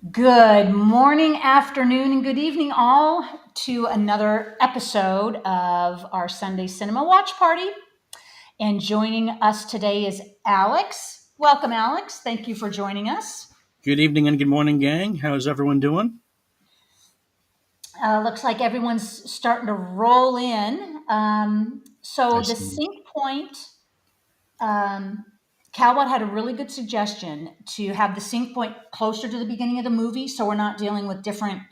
Good morning, afternoon, and good evening, all, to another episode of our Sunday Cinema Watch Party. And joining us today is Alex. Welcome, Alex. Thank you for joining us. Good evening and good morning, gang. How's everyone doing? Looks like everyone's starting to roll in. I So, the see. sync point, um, Calbot had a really good suggestion to have the sync point closer to the beginning of the movie so we're not dealing with different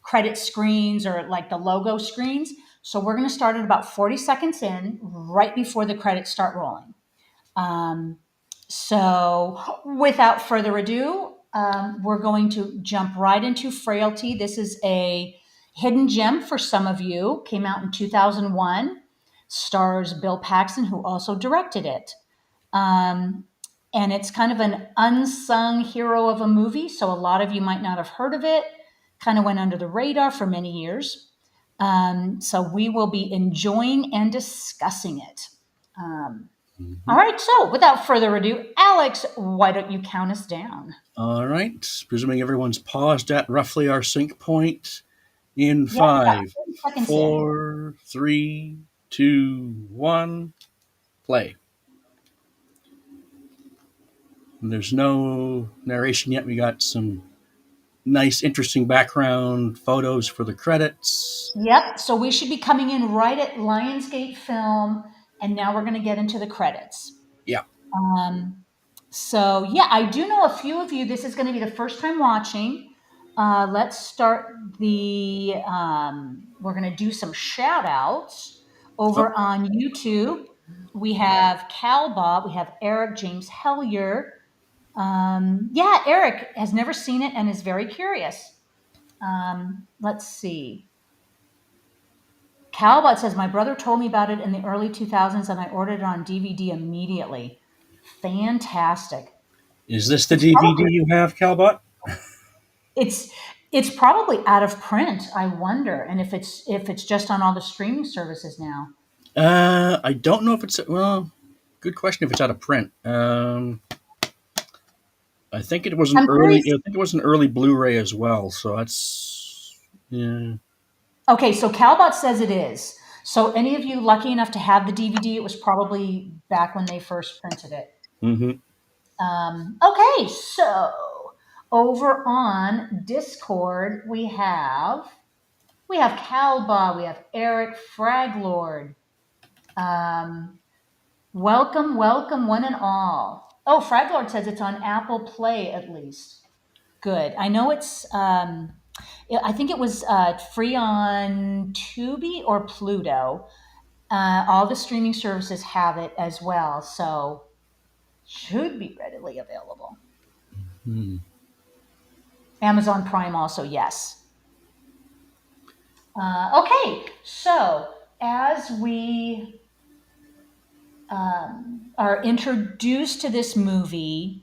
credit screens or like the logo screens. So we're going to start at about 40 seconds in, right before the credits start rolling. Um, so without further ado, we're going to jump right into Frailty. This is a hidden gem for some of you. Came out in 2001, stars Bill Paxton, who also directed it. Um, and it's kind of an unsung hero of a movie, so a lot of you might not have heard of it. Kind of went under the radar for many years. So we will be enjoying and discussing it. Um, all Mhm. right, so without further ado, Alex, why don't you count us down? All right. Presuming everyone's paused at roughly our sync point in Yeah, about five, 30 seconds in. 4, 3, 2, 1, play. And there's no narration yet. We got some nice, interesting background photos for the credits. Yep, so we should be coming in right at Lionsgate Film, and now we're going to get into the credits. Yeah. Um, so yeah, I do know a few of you. This is going to be the first time watching. Let's start the. We're going to do some shout outs Oh, over on YouTube. We have Cal Bob, we have Eric James Hellier. Yeah, Eric has never seen it and is very curious. Let's see. Calbot says, my brother told me about it in the early 2000s and I ordered it on DVD immediately. Fantastic. is this the It's DVD probably you have, Calbot? it's it's probably out of print, I wonder, and if it's just on all the streaming services now. I don't know if it's, well, good question if it's out of print. I think it was an I'm early. curious. I think it was an early Blu-ray as well. So that's yeah. Okay, so Calbot says it is. So any of you lucky enough to have the DVD, it was probably back when they first printed it. Mm-hmm. Okay, so over on Discord we have Calba, we have Eric Fraglord. Um, welcome, welcome, one and all. Oh, Fraglord says it's on Apple Play at least. Good. I know it's. I think it was free on Tubi or Pluto. All the streaming services have it as well, so should be readily available. Hmm. Amazon Prime also, yes. Okay, so as we are introduced to this movie,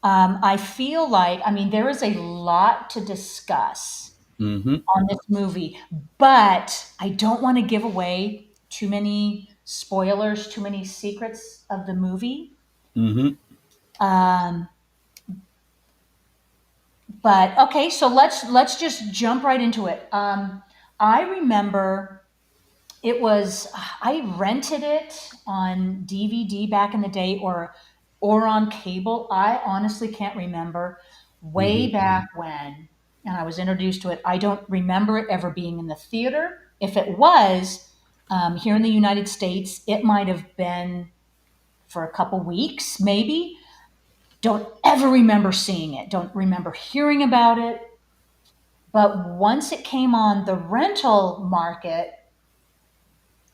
I feel like, I mean, there is a lot to discuss Mm-hmm. on this movie, but I don't want to give away too many spoilers, too many secrets of the movie. Mm-hmm. Um, but okay, so let's just jump right into it. I remember it was I rented it on DVD back in the day or on cable. I honestly can't remember Mm-hmm. way back when, and I was introduced to it. I don't remember it ever being in the theater. If it was here in the United States, it might have been for a couple weeks, maybe. Don't ever remember seeing it. Don't remember hearing about it. But once it came on the rental market,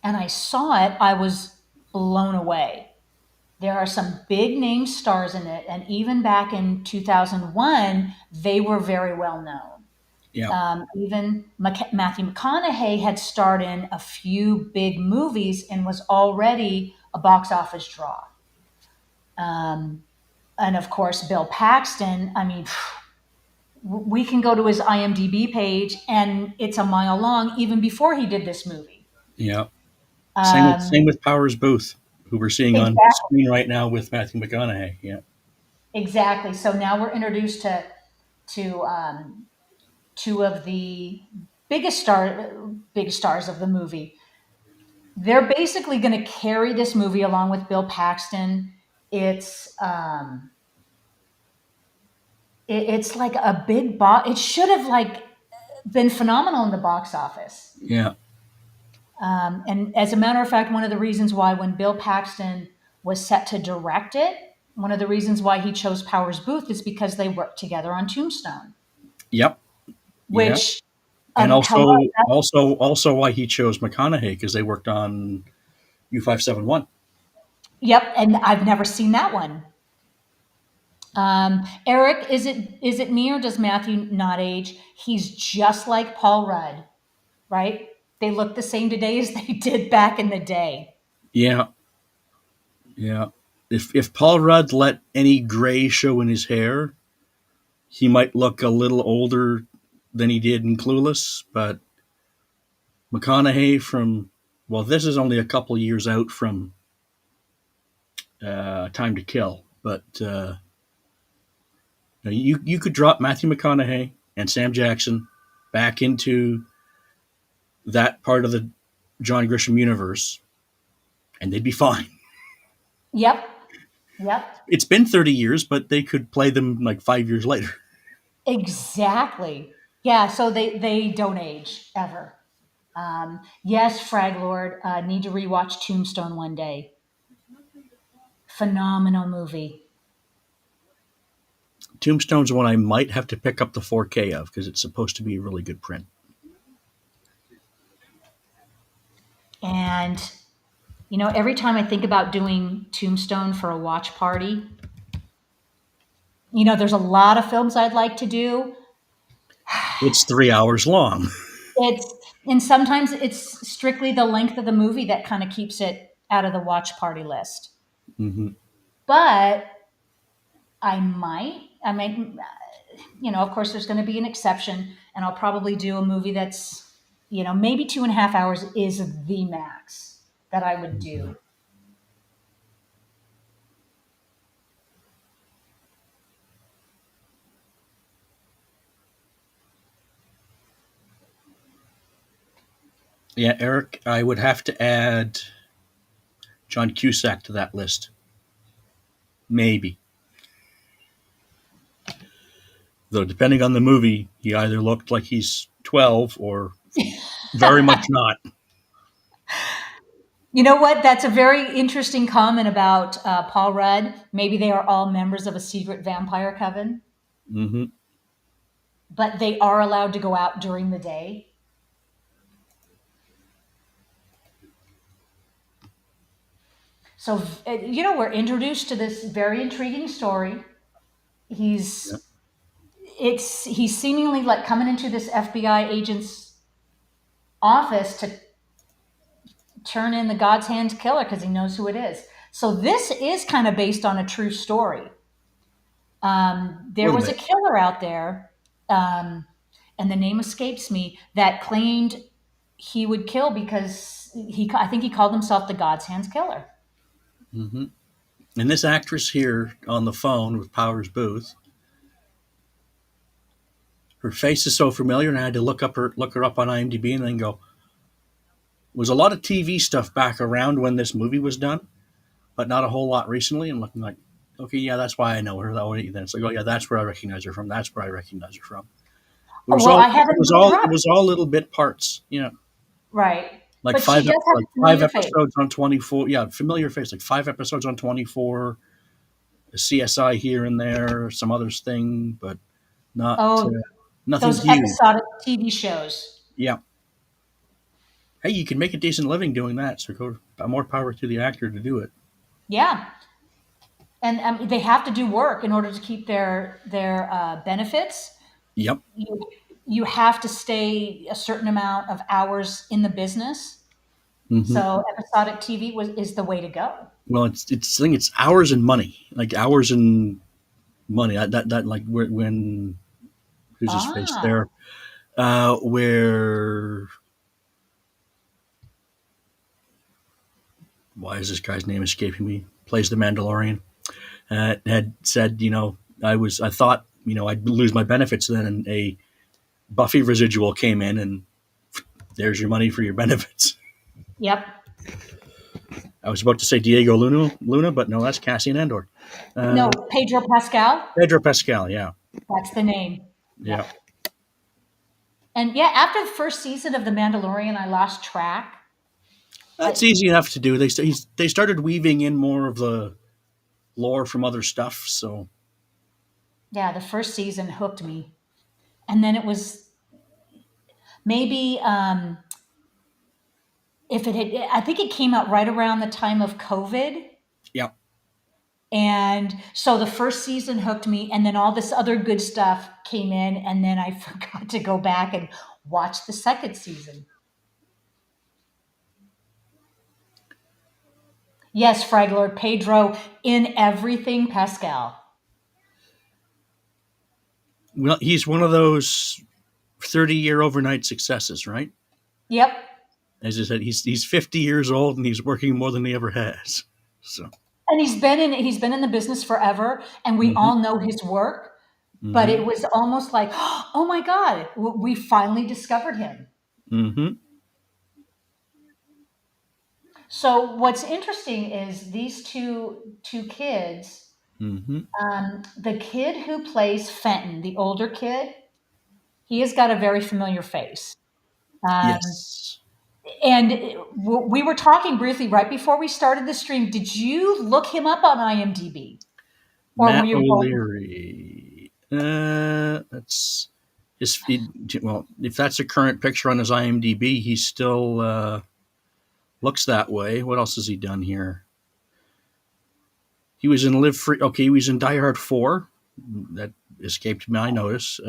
and I saw it, I was blown away. There are some big name stars in it, and even back in 2001, they were very well known. Yeah. Even Matthew McConaughey had starred in a few big movies and was already a box office draw. Um, and of course, Bill Paxton, I mean, we can go to his IMDb page and it's a mile long even before he did this movie. Yeah. Same Um, with Powers Booth, who we're seeing on exactly. screen right now with Matthew McConaughey. Yeah. Exactly. So now we're introduced to to two of the biggest stars of the movie. They're basically going to carry this movie along with Bill Paxton. It's it's like a big box. It should have like been phenomenal in the box office. Yeah. And as a matter of fact, one of the reasons why when Bill Paxton was set to direct it, one of the reasons why he chose Powers Booth is because they worked together on Tombstone, Yep. Yeah. which And hello, also why he chose McConaughey, because they worked on U571. yep, and I've never seen that one. Eric, is it me or does Matthew not age? He's just like Paul Rudd, right? They look the same today as they did back in the day. Yeah. Yeah. If Paul Rudd let any gray show in his hair, he might look a little older than he did in Clueless. But McConaughey from, well, this is only a couple years out from Time to Kill, but you could drop Matthew McConaughey and Sam Jackson back into that part of the John Grisham universe, and they'd be fine. Yep, yep, It's been 30 years, but they could play them like 5 years later. exactly. Yeah, so they don't age ever. Yes, Frag Lord, need to rewatch Tombstone one day. Phenomenal movie. Tombstone's one I might have to pick up the 4K of because it's supposed to be a really good print. And every time I think about doing Tombstone for a watch party, there's a lot of films I'd like to do. It's 3 hours long. It's and sometimes it's strictly the length of the movie that kind of keeps it out of the watch party list. Hmm. But I might, of course, there's going to be an exception, and I'll probably do a movie that's, maybe 2.5 hours is the max that I would do. Yeah, Eric, I would have to add John Cusack to that list. Maybe. Though, depending on the movie, he either looked like he's 12 or very much not. You know what? That's a very interesting comment about Paul Rudd. Maybe they are all members of a secret vampire coven, Hmm. but they are allowed to go out during the day. So, we're introduced to this very intriguing story. Yeah. He's seemingly like coming into this FBI agent's office to turn in the God's Hand killer because he knows who it is. So this is kind of based on a true story. A There little was a bit. killer out there, um, and the name escapes me, that claimed he would kill because I think he called himself the God's Hands killer. Hmm. And this actress here on the phone with Powers Booth, her face is so familiar, and I had to look her up on IMDb, and then go, was a lot of TV stuff back around when this movie was done, but not a whole lot recently. And looking like, okay, yeah, that's why I know her. Then it's like, oh yeah, that's where I recognize her from. That's where I recognize her from. It was Well, all I it haven't was looked all her it up, was all little bit parts. right? Like But she does have like a five familiar face. episodes on 24. Yeah, familiar face. Like 5 episodes on 24. A CSI here and there, some others thing, but not Oh, nothing those huge. episodic TV shows. Yeah. Hey, you can make a decent living doing that. So more power to the actor to do it. Yeah, and they have to do work in order to keep their benefits. Yep. You have to stay a certain amount of hours in the business. Hmm. So episodic TV is the way to go. Well, it's hours and money, like hours and money. That like when who's his face Ah, there? Where why is this guy's name escaping me? Plays the Mandalorian. Had said, I thought I'd lose my benefits then, and a Buffy residual came in, and there's your money for your benefits. Yep. I was about to say Diego Luna, but no, that's Cassian Andor. No, Uh, Pedro Pascal. Pedro Pascal, yeah, That's the name. yeah. Yep. And yeah, after the first season of The Mandalorian, I lost track. That's I, easy enough to do. They started weaving in more of the lore from other stuff, so yeah, the first season hooked me, and then it was maybe if it had. I think it came out right around the time of COVID. yeah. And so the first season hooked me, and then all this other good stuff came in, and then I forgot to go back and watch the second season. Yes, Fragler, Pedro in everything, Pascal. Well, he's one of those 30-year overnight successes, right? Yep. As I said, he's 50 years old and he's working more than he ever has. So, And he's been in the business forever, and we hmm all know his work. But it hmm was almost like, oh my God, we finally discovered him. hmm So what's interesting is these two kids. hmm The kid who plays Fenton, the older kid, he has got a very familiar face. Um, yes, and we were talking briefly right before we started the stream. Did you look him up on IMDb, or were Matt you going? O'Leary. That's his. Well, if that's a current picture on his IMDb, he still looks that way. What else has he done here? He was in Live Free. Okay, he was in Die Hard 4. That escaped my notice.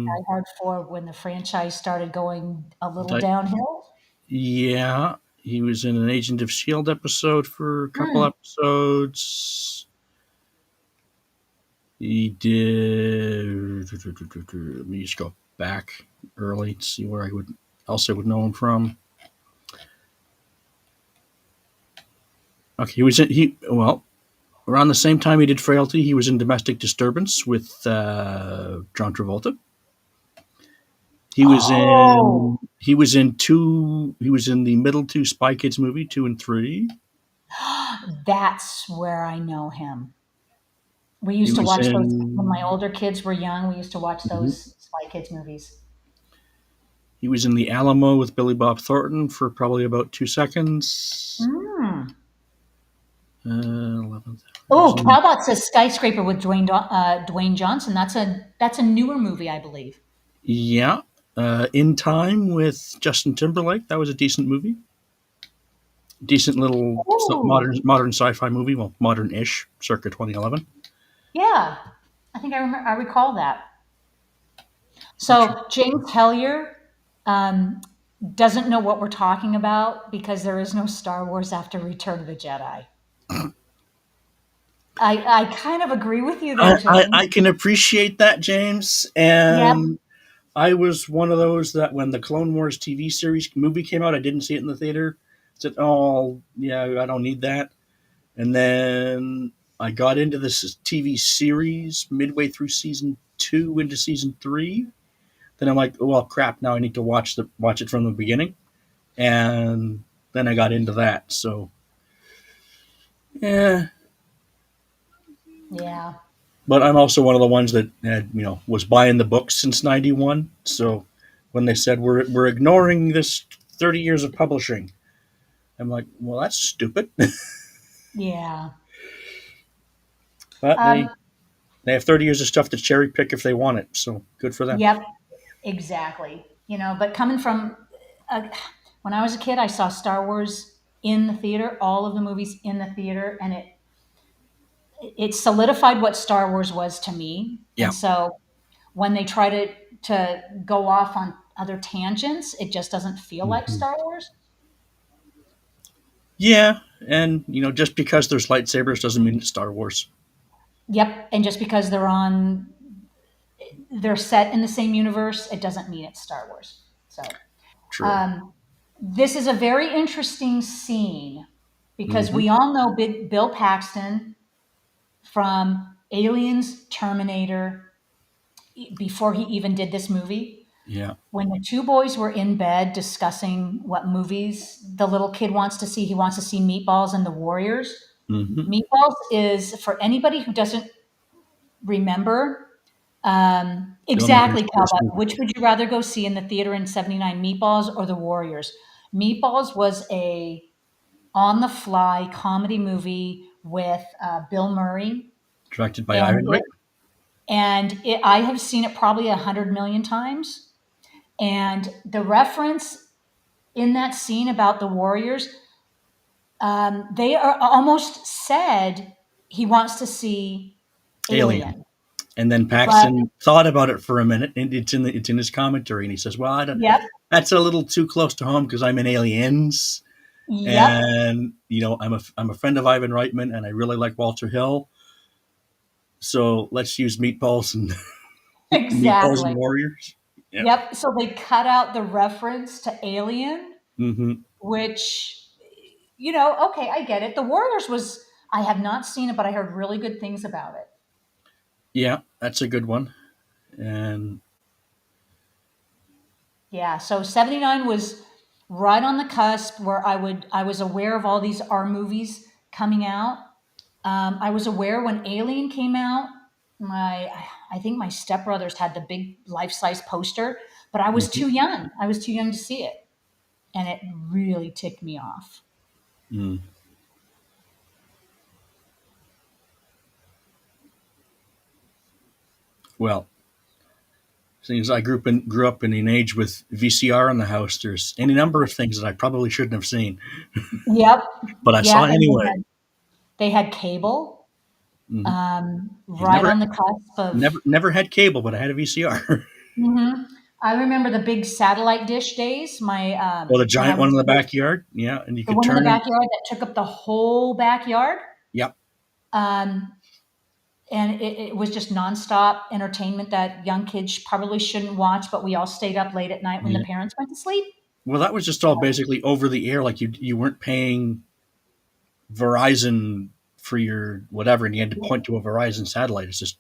Die Hard 4 when the franchise started going a little Di- downhill? yeah, he was in an Agent of Shield episode for a couple Hmm. episodes. He did. Let me just go back early to see where I would know him from. Okay, he well around the same time he did Frailty. He was in Domestic Disturbance with John Travolta. Oh, He was in two. He was in the middle two Spy Kids movie, 2 and 3. that's where I know him. We He used to was watch those when my in. older kids were young. We used to watch Mhm. those Spy Kids movies. He was in the Alamo with Billy Bob Thornton for probably about 2 seconds. Hmm. 11th. He was Oh, in. Cowbot says Skyscraper with Dwayne Johnson. That's a newer movie, I believe. Yeah. In Time with Justin Timberlake. That was a decent movie. Decent little Oh, modern sci-fi movie. Well, modern-ish, circa 2011. yeah. I think I recall that. I'm sure. So James Hellier um, doesn't know what we're talking about because there is no Star Wars after Return of the Jedi. I kind of agree with you there, James. I can appreciate that, James. Yep. And I was one of those that when the Clone Wars TV series movie came out, I didn't see it in the theater. I said, "Oh, yeah, I don't need that." And then I got into this TV series midway through season 2 into season 3. Then I'm like, oh, well, crap! Now I need to watch it from the beginning. And then I got into that. So yeah, Yeah. but I'm also one of the ones that had, was buying the books since '91. So when they said we're ignoring this 30 years of publishing, I'm like, well, that's stupid. Yeah. But Um, they have 30 years of stuff to cherry pick if they want it. So good for them. yep. Exactly. But coming from uh, when I was a kid, I saw Star Wars in the theater, all of the movies in the theater, and it solidified what Star Wars was to me. And Yeah. so when they try to go off on other tangents, it just doesn't feel like hmm Star Wars. Yeah, and just because there's lightsabers doesn't mean it's Star Wars. Yep. And just because they're set in the same universe, it doesn't mean it's Star Wars. So True. um, this is a very interesting scene because hmm we all know Bill Paxton from Aliens, Terminator. before he even did this movie. Yeah. When the two boys were in bed discussing what movies the little kid wants to see, he wants to see Meatballs and the Warriors. Hmm. Meatballs is, for anybody who doesn't remember, Bill Murray's exactly, first Calva, movie. which would you rather go see in the theater in '79, Meatballs or the Warriors? Meatballs was a on the fly comedy movie with Bill Murray, Directed by and Ivan Reitman. I have seen it probably 100 million times. And the reference in that scene about the Warriors, they are almost said he wants to see Alien. Alien, And then but Paxton thought about it for a minute, and it's in his commentary, and he says, "Well, I don't. yep, That's a little too close to home because I'm in Aliens, yep, and I'm a friend of Ivan Reitman, and I really like Walter Hill. So let's use Meatballs and Meatballs and exactly. Warriors." Yeah. Yep. So they cut out the reference to Alien, Hmm. which, okay, I get it. The Warriors was, I have not seen it, but I heard really good things about it. Yeah, that's a good one. And Yeah. So '79 was right on the cusp where I was aware of all these R movies coming out. I was aware when Alien came out. My, I think my stepbrothers had the big life size poster, but I was mhm. too young. I was too young to see it, and it really ticked me off. Mm. Well, since I grew up in an age with VCR in the house, there's any number of things that I probably shouldn't have seen, Yep. but I saw Yeah, and anyway. they had cable, Hmm. You've right never on the cusp of. never had cable, but I had a VCR. Mhm. I remember the big satellite dish days. My Well, the when I giant one was in a the kid, backyard, yeah, and you the could one in the turn it. backyard that took up the whole backyard. Yep. Um, and it was just nonstop entertainment that young kids probably shouldn't watch, but we all stayed up late at night when the Yeah. parents went to sleep. Well, that was just all basically over the air. Like you weren't paying Verizon for your whatever, and you had to point to a Verizon satellite. It's just,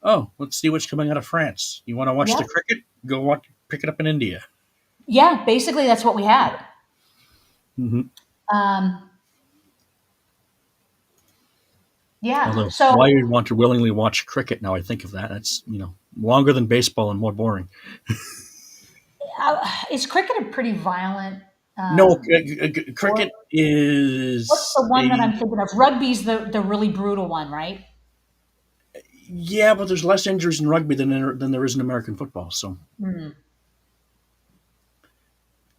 oh, let's see what's coming out of France. You want to watch Yep. the cricket? Go watch, pick it up in India. Yeah, basically that's what we had. Hmm. Um, yeah. Although, So why you'd want to willingly watch cricket? Now I think of that. That's longer than baseball and more boring. is cricket a pretty violent No, sport? cricket What's is the one that a I'm thinking of? Rugby's the really brutal one, right? yeah, but there's less injuries in rugby than there is in American football. So Hmm.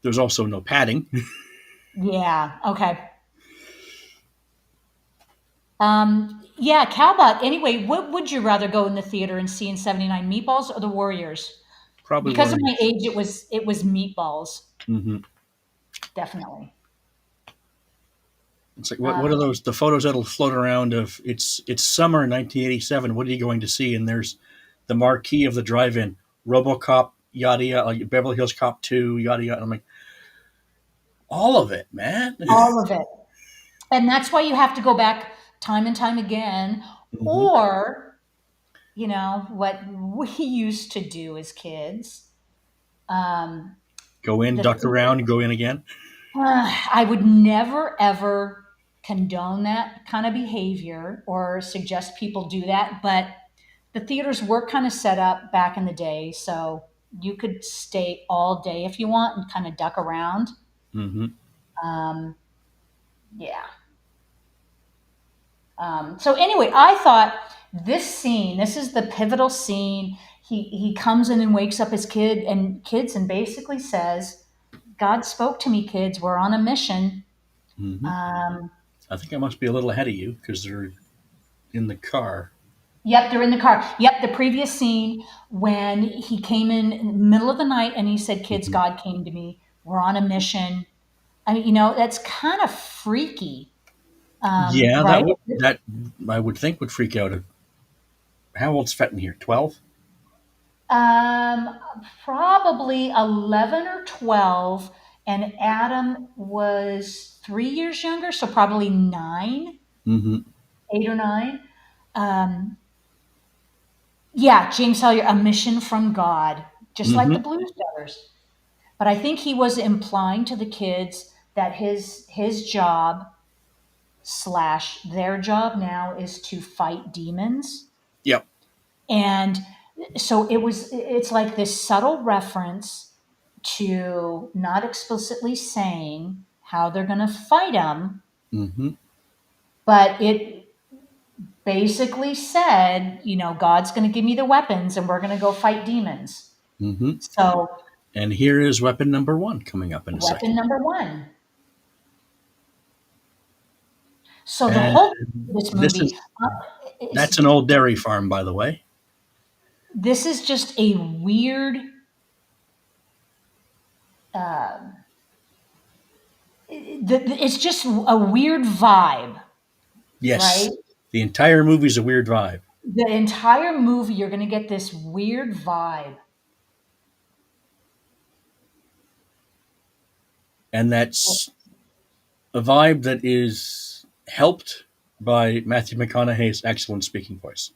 there's also no padding. Yeah. Okay. Yeah, Cowbot. Anyway, what would you rather go in the theater and see in '79, Meatballs or the Warriors? Probably Because of my Warriors. age, it was Meatballs, Hmm. definitely. It's like what are Um, those the photos that'll float around of it's summer 1987. What are you going to see? And there's the marquee of the drive-in, RoboCop, yada yada, like Beverly Hills Cop 2, yada yada. I'm like, all of it, man. all of it, and that's why you have to go back time and time again, Hmm. or what we used to do as kids. Um, Go in, the duck around, go in again. I would never ever condone that kind of behavior or suggest people do that, but the theaters were kind of set up back in the day, so you could stay all day if you want and kind of duck around. Hmm. Um, yeah. So anyway, I thought this scene, this is the pivotal scene. He comes in and wakes up his kids and basically says, "God spoke to me, kids. We're on a mission." Hmm. Um, I think I must be a little ahead of you because they're in the car. Yep, they're in the car. Yep, the previous scene when he came in the middle of the night and he said, "Kids, Hmm. God came to me. We're on a mission." I mean, that's kind of freaky, Yeah, right? that I would think would freak out. How old's Fenton here? 12. Um, Probably 11 or 12, and Adam was 3 years younger, so probably nine, Hmm. 8 or 9. Um, Yeah, James Hillier, A Mission from God, just like the Mm-hmm. Blues Brothers. But I think he was implying to the kids that his job slash their job now is to fight demons. Yep. And so it's like this subtle reference to not explicitly saying how they're going to fight them, Mm-hmm. but it basically said, God's going to give me the weapons and we're going to go fight demons. Mm-hmm. So, And here is weapon number one coming up in a weapon second. number one. So the And whole this this movie is is that's an old dairy farm, by the way. this is just a weird. Uh, it's just a weird vibe, right? Yes. The entire movie's a weird vibe. The entire movie, you're going to get this weird vibe. And that's a vibe that is helped by Matthew McConaughey's excellent speaking voice.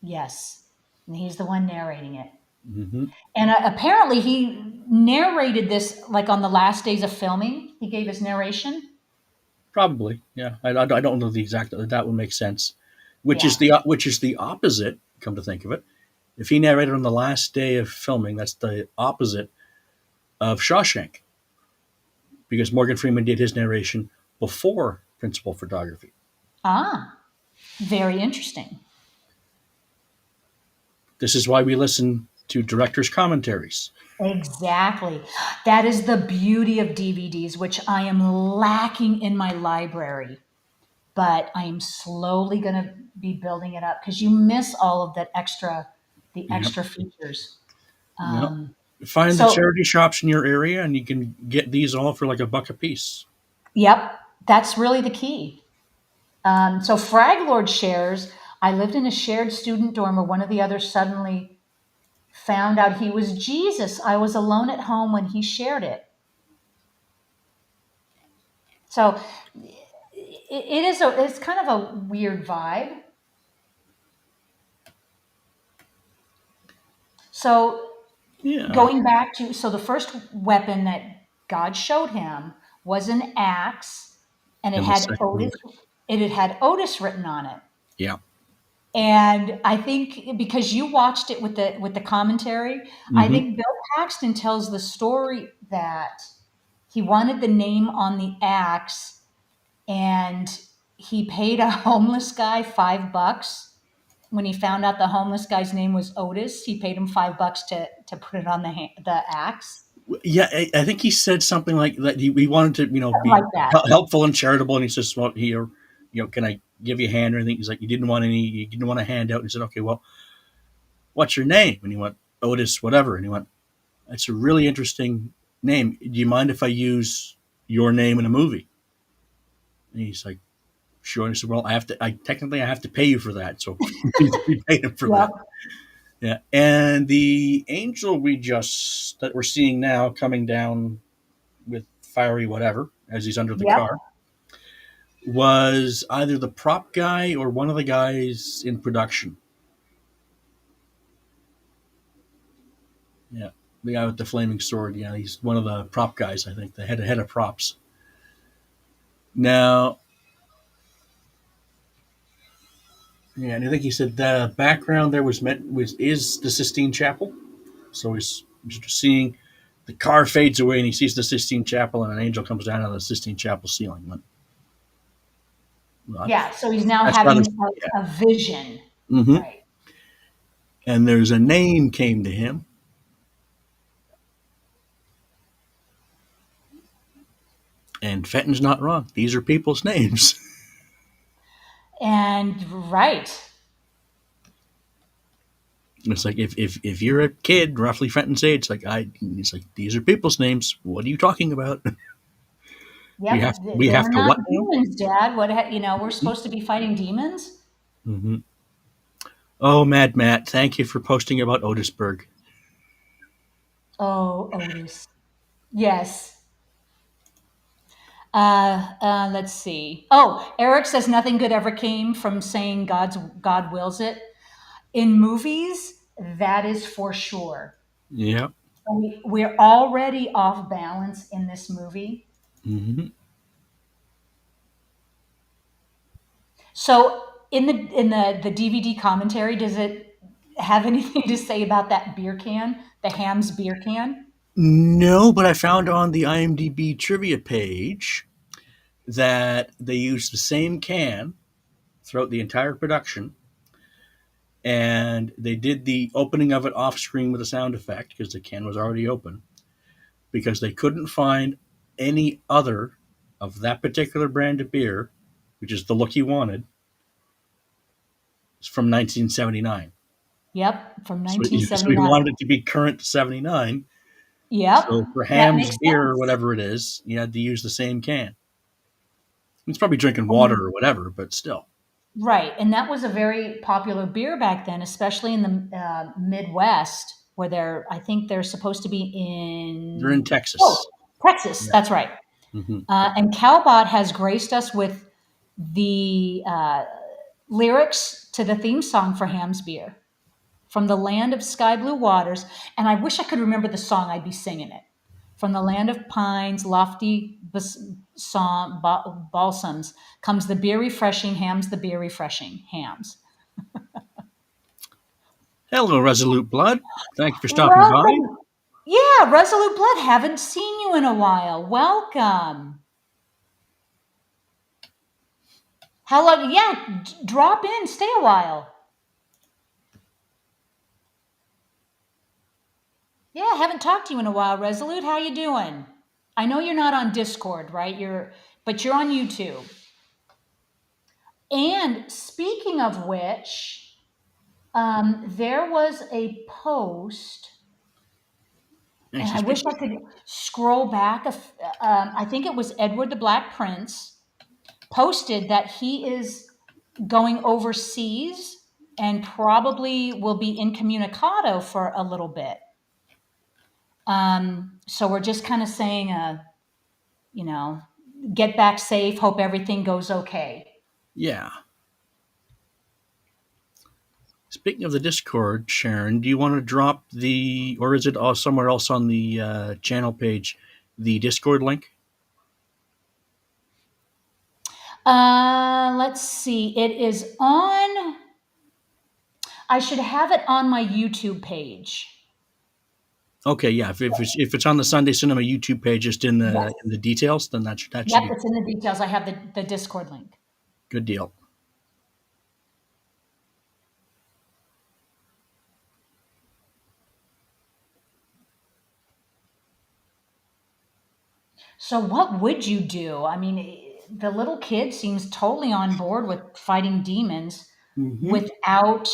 Yes, and he's the one narrating it. Hmm. And apparently, he narrated this like on the last days of filming. He gave his narration. Probably, yeah. I don't know the exact. That would make sense. Yeah. Which is the opposite. Come to think of it, if he narrated on the last day of filming, that's the opposite of Shawshank, because Morgan Freeman did his narration before principal photography. Ah, very interesting. This is why we listen to directors' commentaries. Exactly. That is the beauty of DVDs, which I am lacking in my library, but I am slowly going to be building it up because you miss all of the Yep. extra features. Yep. Um, Find the so, charity shops in your area, and you can get these all for like $1 a piece. yep, that's really the key. So, Frag Lord shares, I lived in a shared student dorm where one of the others suddenly found out he was Jesus. I was alone at home when he shared it. So, it's kind of a weird vibe. So, Yeah. going back to so the first weapon that God showed him was an axe, and In the second movie. It had Otis written on it. Yeah. And I think because you watched it with the commentary, I Hmm. think Bill Paxton tells the story that he wanted the name on the axe, and he paid a homeless guy $5 when he found out the homeless guy's name was Otis. He paid him $5 to put it on the axe, Yeah, I think he said something like that. He wanted to, something be like that. helpful and charitable, and he says, "Well, here, can I give you a hand or anything?" He's like, you didn't want a handout." And he said, "Okay, well, what's your name?" And he went, "Otis, whatever." And he went, "That's a really interesting name. Do you mind if I use your name in a movie?" And he's like, "Sure." And he said, "Well, I have to pay you for that, so we paid him for Yep. that." Yeah, and the angel that we're seeing now coming down with fiery whatever as he's under the Yep. car was either the prop guy or one of the guys in production. Yeah, the guy with the flaming sword. Yeah, he's one of the prop guys. I think the head of props. Now, yeah, and I think he said the background there was is the Sistine Chapel. So he's seeing the car fades away and he sees the Sistine Chapel and an angel comes down on the Sistine Chapel ceiling. Well, Yeah. So he's now that's rather, having yeah. a vision. Mm-hmm. Right. And there's a name came to him, and Fenton's not wrong. These are people's names. And right. It's like if you're a kid, roughly Fenton's age, it's like these are people's names. What are you talking about? Yep. We have They're to not what now? demons, Dad. We're supposed to be fighting demons. Mm-hmm. Oh, Mad Matt, thank you for posting about Otisburg. Oh, Otis. Yes. Let's see. Oh, Eric says nothing good ever came from saying God wills it. In movies, that is for sure. Yeah. We're already off balance in this movie. Hmm. So in the DVD commentary, does it have anything to say about that beer can, the Ham's beer can? No, but I found on the IMDb trivia page that they used the same can throughout the entire production, and they did the opening of it off screen with a sound effect because the can was already open, because they couldn't find any other of that particular brand of beer, which is the look he wanted, from 1979. Yep, from So he 1979. wanted it to be current to 79. Yep, So for that Ham's makes beer or sense. whatever it is, you had to use the same can. He's probably drinking water And or whatever, but still. right, and that was a very popular beer back then, especially in the Midwest, where I think they're supposed to be They're in in, oh, Texas. Texas. Yeah. That's right. Hmm. And Calbot has graced us with the lyrics to the theme song for Ham's Beer, "From the land of sky blue waters." And I wish I could remember the song, I'd be singing it. "From the land of pines, lofty balsams, comes the beer refreshing, Ham's the beer refreshing, Ham's." Hello, Resolute Blood. Thank you for stopping by. Welcome. Yeah, Resolute Blood, haven't seen you in a while. Welcome. How long? Yeah, drop in, stay a while. Yeah, haven't talked to you in a while, Resolute. How you doing? I know you're not on Discord, right? But you're on YouTube. And speaking of which, there was a post, and Actually, I wish I could scroll back. I think it was Edward the Black Prince posted that he is going overseas and probably will be incommunicado for a little bit. So we're just kind of saying, you know, get back safe. Hope everything goes okay. yeah. Speaking of the Discord, Sharon, do you want to drop the, or is it somewhere else on the channel page, the Discord link? Let's see. It is on. I should have it on my YouTube page. Okay, yeah. If it's on the Sunday Cinema YouTube page, just in Yes. the details, then that should Yep, be it's in the details. I have the Discord link. good deal. So, what would you do? I mean, the little kid seems totally on board with fighting demons Hmm. without.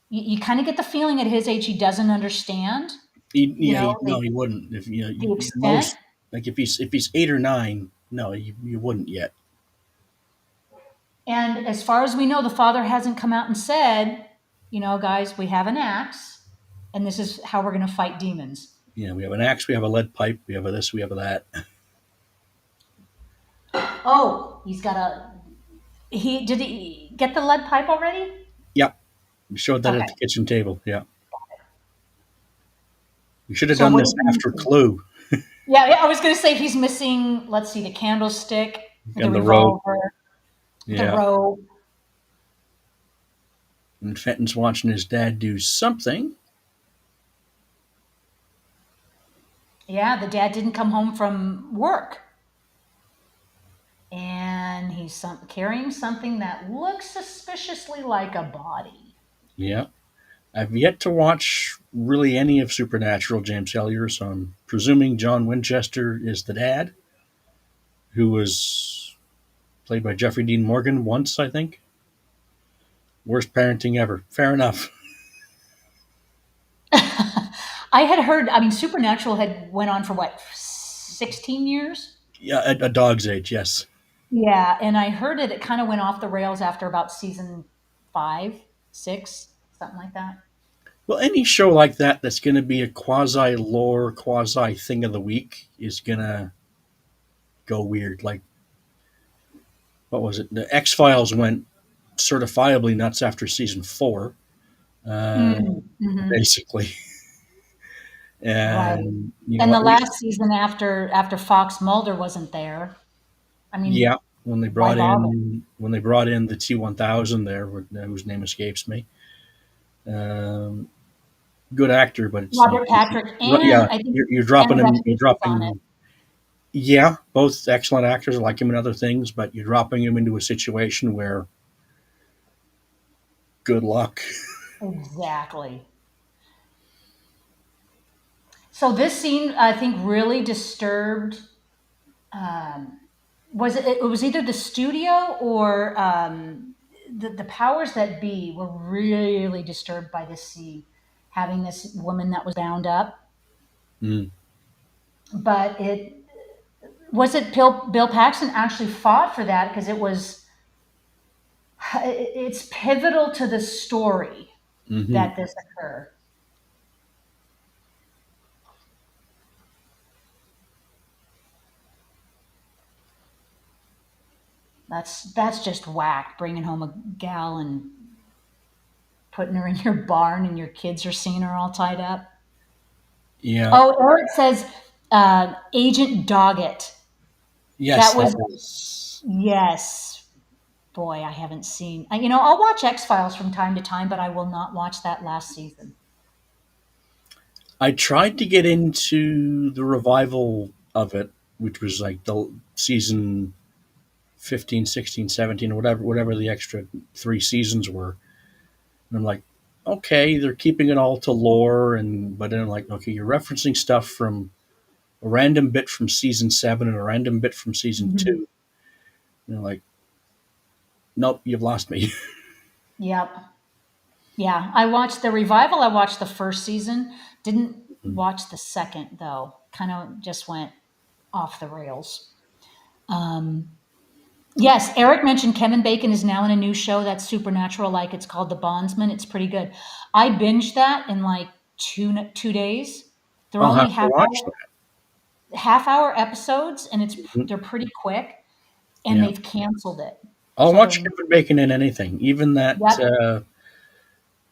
You kind of get the feeling at his age he doesn't understand. You Yeah, know no, he wouldn't. If the extent. most, like if he's 8 or 9, no, you wouldn't yet. And as far as we know, the father hasn't come out and said, guys, we have an axe, and this is how we're going to fight demons. Yeah, we have an axe, we have a lead pipe, we have a this, we have a that. Oh, he's got a. He did he get the lead pipe already? Yep, we showed that at Okay. the kitchen table. Yeah, we should have So done what this is he after missing? Clue Yeah, yeah, I was going to say he's missing. Let's see, the candlestick, the and the rope. revolver, the Yeah, rope. and Fenton's watching his dad do something. Yeah, the dad didn't come home from work, and he's carrying something that looks suspiciously like a body. Yeah, I've yet to watch really any of Supernatural, James Hellier, so I'm presuming John Winchester is the dad, who was played by Jeffrey Dean Morgan once, I think. Worst parenting ever. Fair enough. I had heard. I mean, Supernatural had went on for what, 16 years? Yeah, a dog's age, yes. Yeah, and I heard it kind of went off the rails after about season 5, 6, something like that. Well, any show like that that's going to be a quasi lore, quasi thing of the week is going to go weird. Like, what was it? The X Files went certifiably nuts after season 4. uh, Mm-hmm. basically. Right. And you know And the what? last season after Fox Mulder wasn't there. I Yeah, mean, when they why brought bother? in the T1000 there, whose name escapes me. Um, Good actor, but it's Robert Patrick yeah, and I think you're Anna dropping him. You're Faris was on it. dropping. Yeah, both excellent actors. I like him in other things, but you're dropping him into a situation where good luck. Exactly. So this scene, I think, really disturbed. Um, was it? It was either the studio or the powers that be were really disturbed by this scene, having this woman that was bound up. Mm, But it was it. Bill Paxton actually fought for that because it's pivotal to the story hmm. that this occurred. That's just whack. Bringing home a gal and putting her in your barn, and your kids are seeing her all tied up. Yeah. Oh, Eric says Agent Doggett. Yes, That that was was. yes. Boy, I haven't seen. I'll watch X Files from time to time, but I will not watch that last season. I tried to get into the revival of it, which was like the season 15, 16, 17, or whatever the extra 3 seasons were. And I'm like, okay, they're keeping it all to lore, and but then I'm like, okay, you're referencing stuff from a random bit from season 7 and a random bit from season Mhm. 2. And I'm like, nope, you've lost me. Yep. Yeah, I watched the revival. I watched the first season. Didn't watch the second though. Kind of just went off the rails. Um, yes, Eric mentioned Kevin Bacon is now in a new show that's supernatural, like it's called The Bondsman. It's pretty good. I binged that in like 2 days. They're I'll only have to watch that. half hour episodes, and Mhm. they're pretty quick. And Yeah, they've canceled it. I'll So watch they're Kevin Bacon in anything, even that. yep.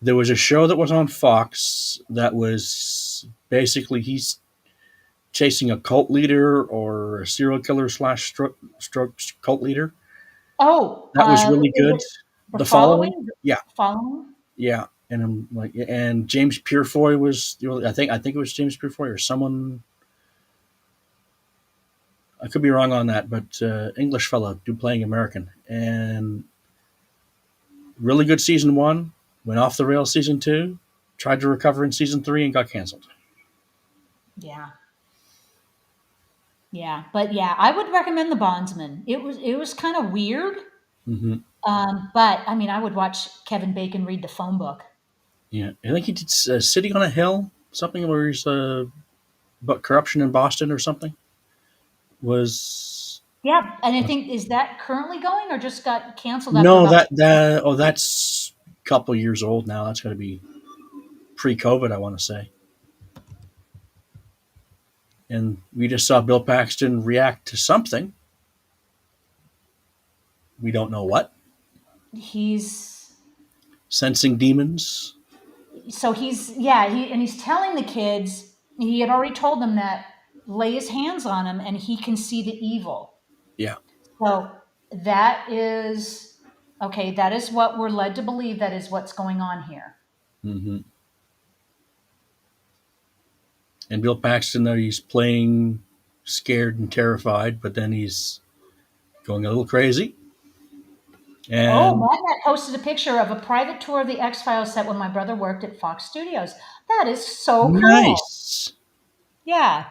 There was a show that was on Fox that was basically he's chasing a cult leader or a serial killer slash stroke cult leader. Oh, That was really is good. it the The following, following? yeah, Following? yeah, and I'm like, and James Purefoy was, I think it was James Purefoy or someone. I could be wrong on that, but English fellow do playing American, and really good season 1. Went off the rails season 2. Tried to recover in season 3 and got canceled. Yeah. Yeah. But yeah, I would recommend The Bondsman. It was kind of weird. Hmm. But I mean, I would watch Kevin Bacon read the phone book. Yeah, I think he did City on a Hill, something where he's about corruption in Boston or something. Was Yeah. And I think, is that currently going or just got canceled after no about that oh that's a couple years old now. That's got to be pre-COVID, I want to say. And we just saw Bill Paxton react to something. We don't know what. he's Sensing demons. so he's telling the kids he had already told them that lay his hands on him and he can see the evil. Yeah. So that is okay. That is what we're led to believe. That is what's going on here. Hmm. And Bill Paxton, there he's playing scared and terrified, but then he's going a little crazy. Oh, And Matt posted a picture of a private tour of the X Files set when my brother worked at Fox Studios. That is so cool. nice. Yeah.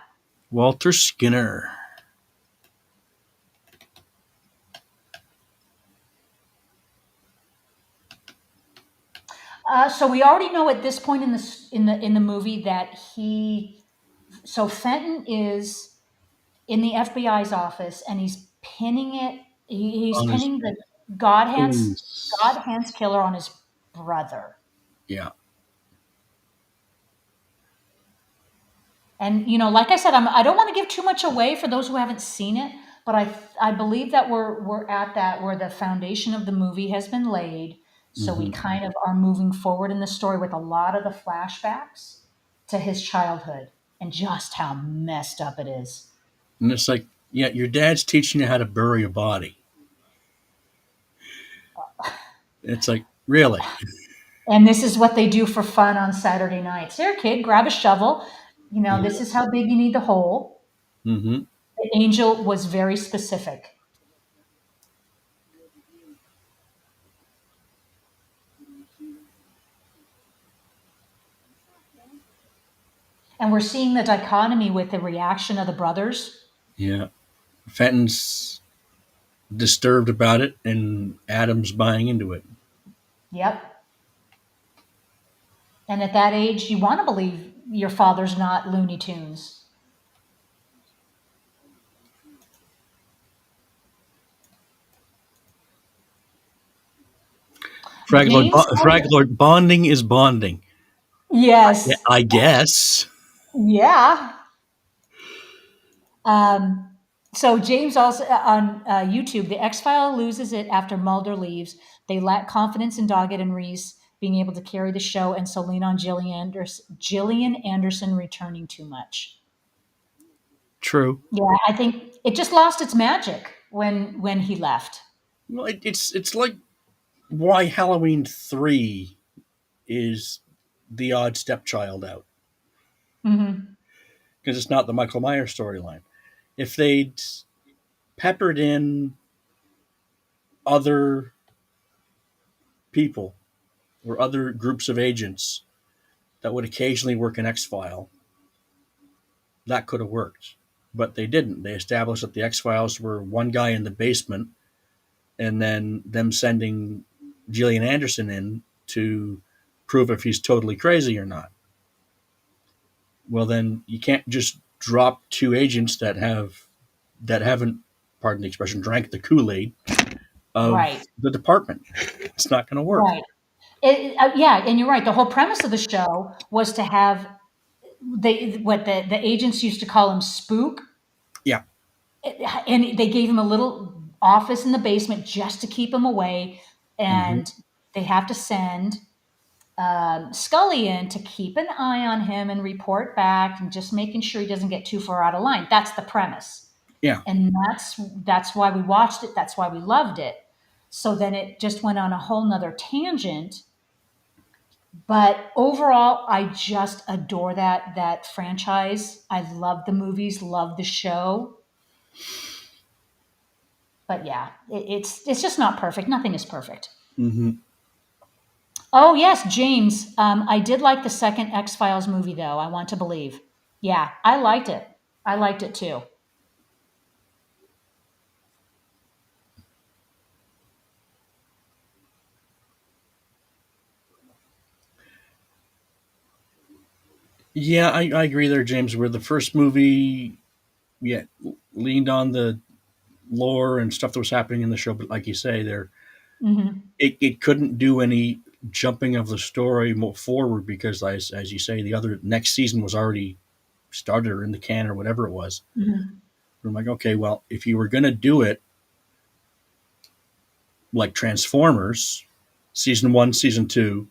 Walter Skinner. So we already know at this point in the movie that Fenton is in the FBI's office and he's pinning it. He's On his pinning the God Ooh, Hands God Hands killer on his brother. yeah. And like I said, I don't want to give too much away for those who haven't seen it, but I believe that we're at that where the foundation of the movie has been laid, So we Hmm. kind of are moving forward in the story with a lot of the flashbacks to his childhood and just how messed up it is. And it's like, yeah, your dad's teaching you how to bury a body. It's like, really? And this is what they do for fun on Saturday nights. Here, kid, grab a shovel. You know, this Yeah. is how big you need the hole. Hmm. The angel was very specific. And we're seeing the dichotomy with the reaction of the brothers. Yeah. Fenton's disturbed about it, and Adam's buying into it. Yep. And at that age, you want to believe your father's not Looney Tunes. James, Fraglord bonding is bonding. Yeah, yes, I guess. yeah. Um, so James also on YouTube, the X File loses it after Mulder leaves. They lack confidence in Doggett and Reese being able to carry the show, and so lean on Gillian Anderson returning too much. True. Yeah, I think it just lost its magic when he left. Well, it's like why Halloween 3 is the odd stepchild out, Hmm. because it's not the Michael Myers storyline. If they'd peppered in other people or other groups of agents that would occasionally work in X File, that could have worked. But they didn't. They established that the X Files were one guy in the basement, and then them sending Gillian Anderson in to prove if he's totally crazy or not. Well, then you can't just drop two agents that haven't, pardon the expression, drank the Kool Aid of Right, the department. It's not going to work. right. Yeah, and you're right. The whole premise of the show was to have what the agents used to call him spook, Yeah. and they gave him a little office in the basement just to keep him away, Hmm. and they have to send Scully in to keep an eye on him and report back and just making sure he doesn't get too far out of line. That's the premise, Yeah. and that's why we watched it. That's why we loved it. So then it just went on a whole nother tangent. But overall, I just adore that franchise. I love the movies, love the show. But yeah, it's just not perfect. Nothing is perfect. Hmm. Oh yes, James. I did like the second X Files movie, though. I want to believe. Yeah, I liked it. I liked it too. Yeah, I agree there, James. Where the first movie, yeah, leaned on the lore and stuff that was happening in the show, but like you say, there Hmm. it couldn't do any jumping of the story more forward because, as you say, the other next season was already started or in the can or whatever it was. Hmm. I'm like, okay, well, if you were going to do it like Transformers, season 1, season 2,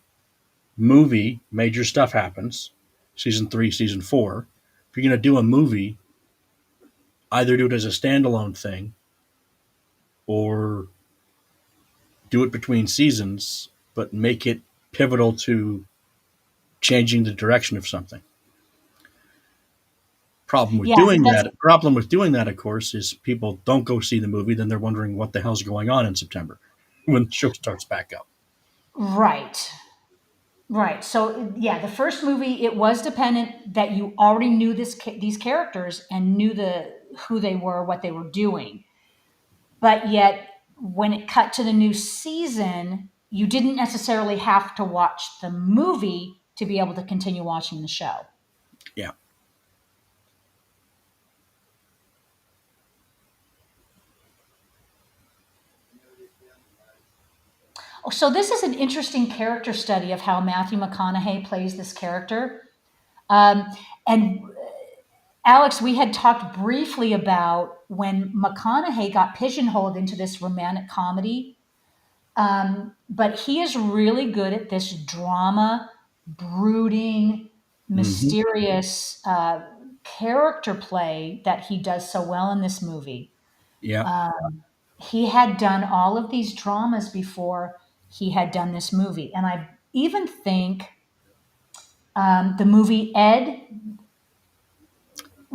movie, major stuff happens. Season 3, season 4. If you're going to do a movie, either do it as a standalone thing or do it between seasons, but make it pivotal to changing the direction of something. Yeah, that's Problem with doing that, of course, is people don't go see the movie. Then they're wondering what the hell's going on in September when the show starts back up. right. Right. So yeah, the first movie it was dependent that you already knew these characters and knew who they were, what they were doing. But yet when it cut to the new season, you didn't necessarily have to watch the movie to be able to continue watching the show. Yeah. Oh, so this is an interesting character study of how Matthew McConaughey plays this character. Um, and Alex, we had talked briefly about when McConaughey got pigeonholed into this romantic comedy. But he is really good at this drama, brooding, Hmm. mysterious character play that he does so well in this movie. Yeah. He had done all of these dramas before he had done this movie. And I even think the movie Ed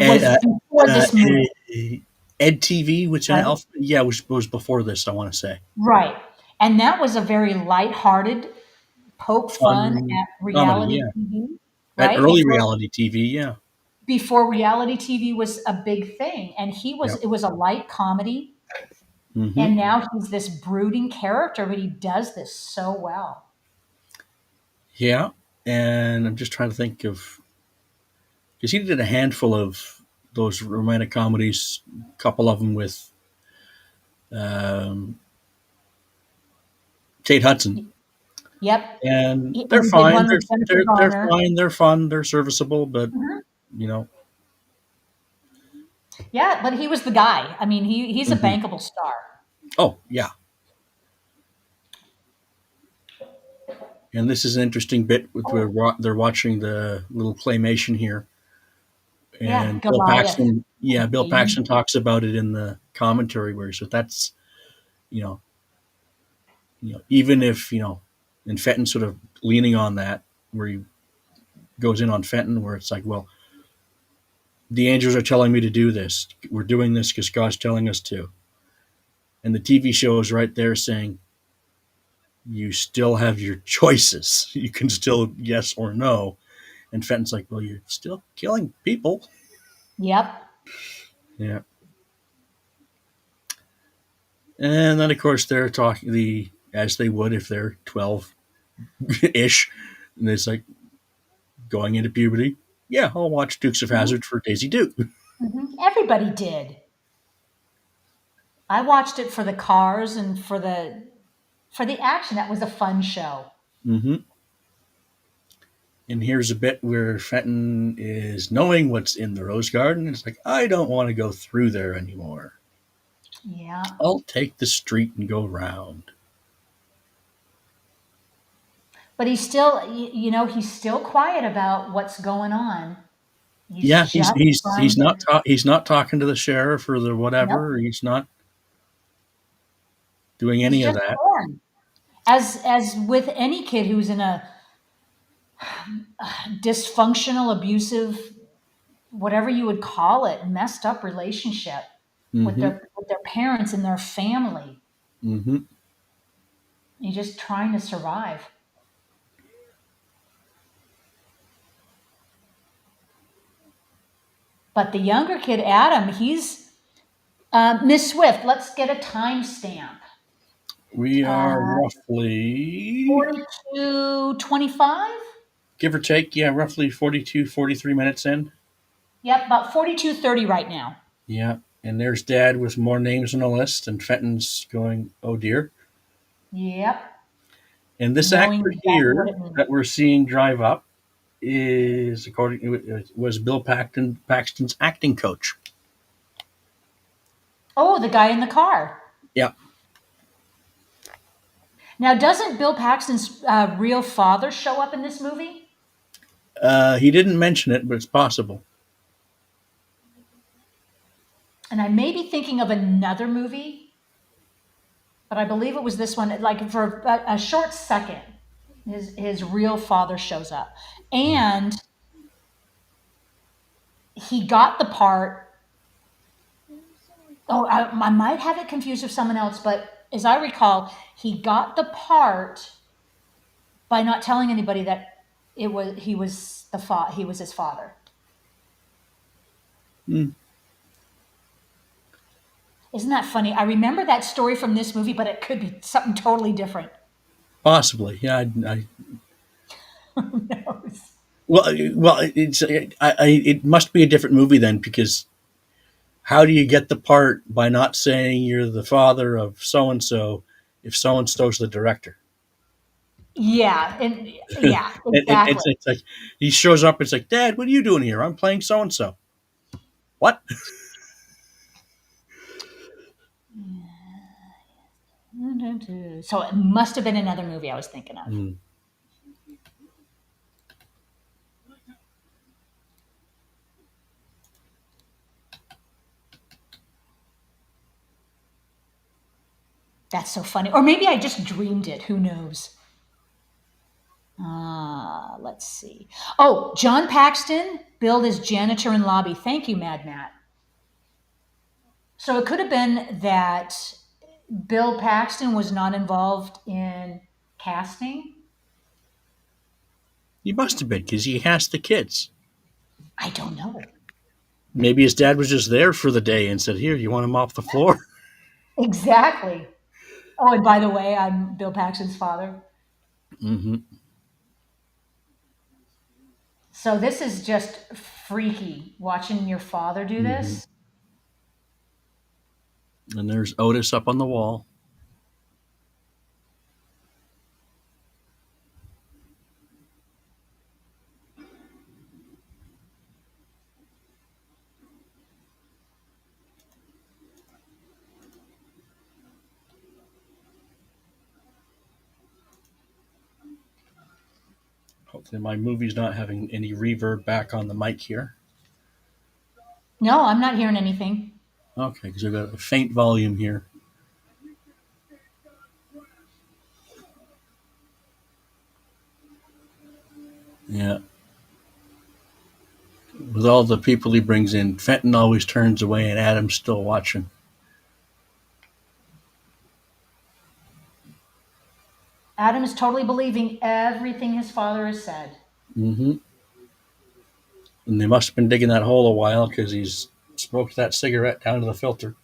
Ed, was before this movie, Ed TV, which right? yeah, was before this. I want to say Right. And that was a very lighthearted poke fun fun at comedy. reality Yeah, TV, at right? early reality TV. Yeah. Before reality TV was a big thing. And Yep. it was a light comedy. Hmm. And now he's this brooding character, but he does this so well. Yeah, and I'm just trying to think of because he did a handful of those romantic comedies, a couple of them with um, Kate Hudson, Yep. and And they're he did fine. one with Jennifer They're Garner. fine. They're fun. They're serviceable, but Mhm. you know. Yeah, but he was the guy. I mean, he's a Hmm. bankable star. Oh yeah, and this is an interesting bit with where Oh, they're watching the little claymation here, yeah, and Bill Goliath. Paxton. Yeah, Bill Baby. Paxton talks about it in the commentary where he said that's you know even if and Fenton sort of leaning on that where he goes in on Fenton where it's like, well, the angels are telling me to do this. We're doing this because God's telling us to. And the TV show is right there saying, you still have your choices. You can still yes or no. And Fenton's like, well, you're still killing people. Yep. Yeah. And then, of course, they're talking as they would if they're 12 ish. And it's like going into puberty. Yeah, I'll watch Dukes of Mhm, Hazzard for Daisy Duke. mhm. Everybody did. I watched it for the cars and for the action. That was a fun show. Hmm. And here's a bit where Fenton is knowing what's in the rose garden. It's like, I don't want to go through there anymore. Yeah. I'll take the street and go round. But he's still, he's still quiet about what's going on. He's Yeah, just trying to, he's not talking to the sheriff or the nope, whatever. He's not doing he's any of just that. torn. As with any kid who's in a dysfunctional, abusive, whatever you would call it, messed up relationship Hmm. with their parents and their family. Hmm. You're just trying to survive. But the younger kid, Adam, he's Miss Swift. Let's get a timestamp. We are Uh, roughly, 42:25. give or take, yeah, roughly 42, 43 minutes in. Yep, about 42:30 right now. Yeah. And there's Dad with more names on the list, and Fenton's going, oh dear. Yep, And this knowing actor exactly what here it means. that we're seeing drive up is according was Bill Paxton's acting coach. Oh, the guy in the car. Yeah, Now, doesn't Bill Paxton's real father show up in this movie? he didn't mention it, but it's possible. And I may be thinking of another movie, but I believe it was this one. Like for a short second, his real father shows up, and he got the part. Oh, I might have it confused with someone else, but as I recall, he got the part by not telling anybody that he was his father. Hmm, Isn't that funny? I remember that story from this movie, but it could be something totally different. possibly. Yeah. Who knows? Well, it must be a different movie then because how do you get the part by not saying you're the father of so and so if so and so's the director? Yeah, and yeah, exactly. It's like he shows up. It's like, Dad, what are you doing here? I'm playing so and so. What? So it must have been another movie I was thinking of. Mm. That's so funny. Or maybe I just dreamed it. Who knows? Let's see. Oh, John Paxton billed as janitor in lobby. Thank you, Mad Matt. So it could have been that Bill Paxton was not involved in casting. He must have been because he has the kids. I don't know. Maybe his dad was just there for the day and said, "Here, you want him off the floor?" Exactly. Oh, and by the way, I'm Bill Paxton's father. Hmm. So this is just freaky watching your father do Hmm. this. And there's Otis up on the wall. Hopefully, my movie's not having any reverb back on the mic here. No, I'm not hearing anything. Okay, because I've got a faint volume here. Yeah. With all the people he brings in, Fenton always turns away and Adam's still watching. Adam is totally believing everything his father has said. Hmm. And they must have been digging that hole a while because he's smoked that cigarette down to the filter.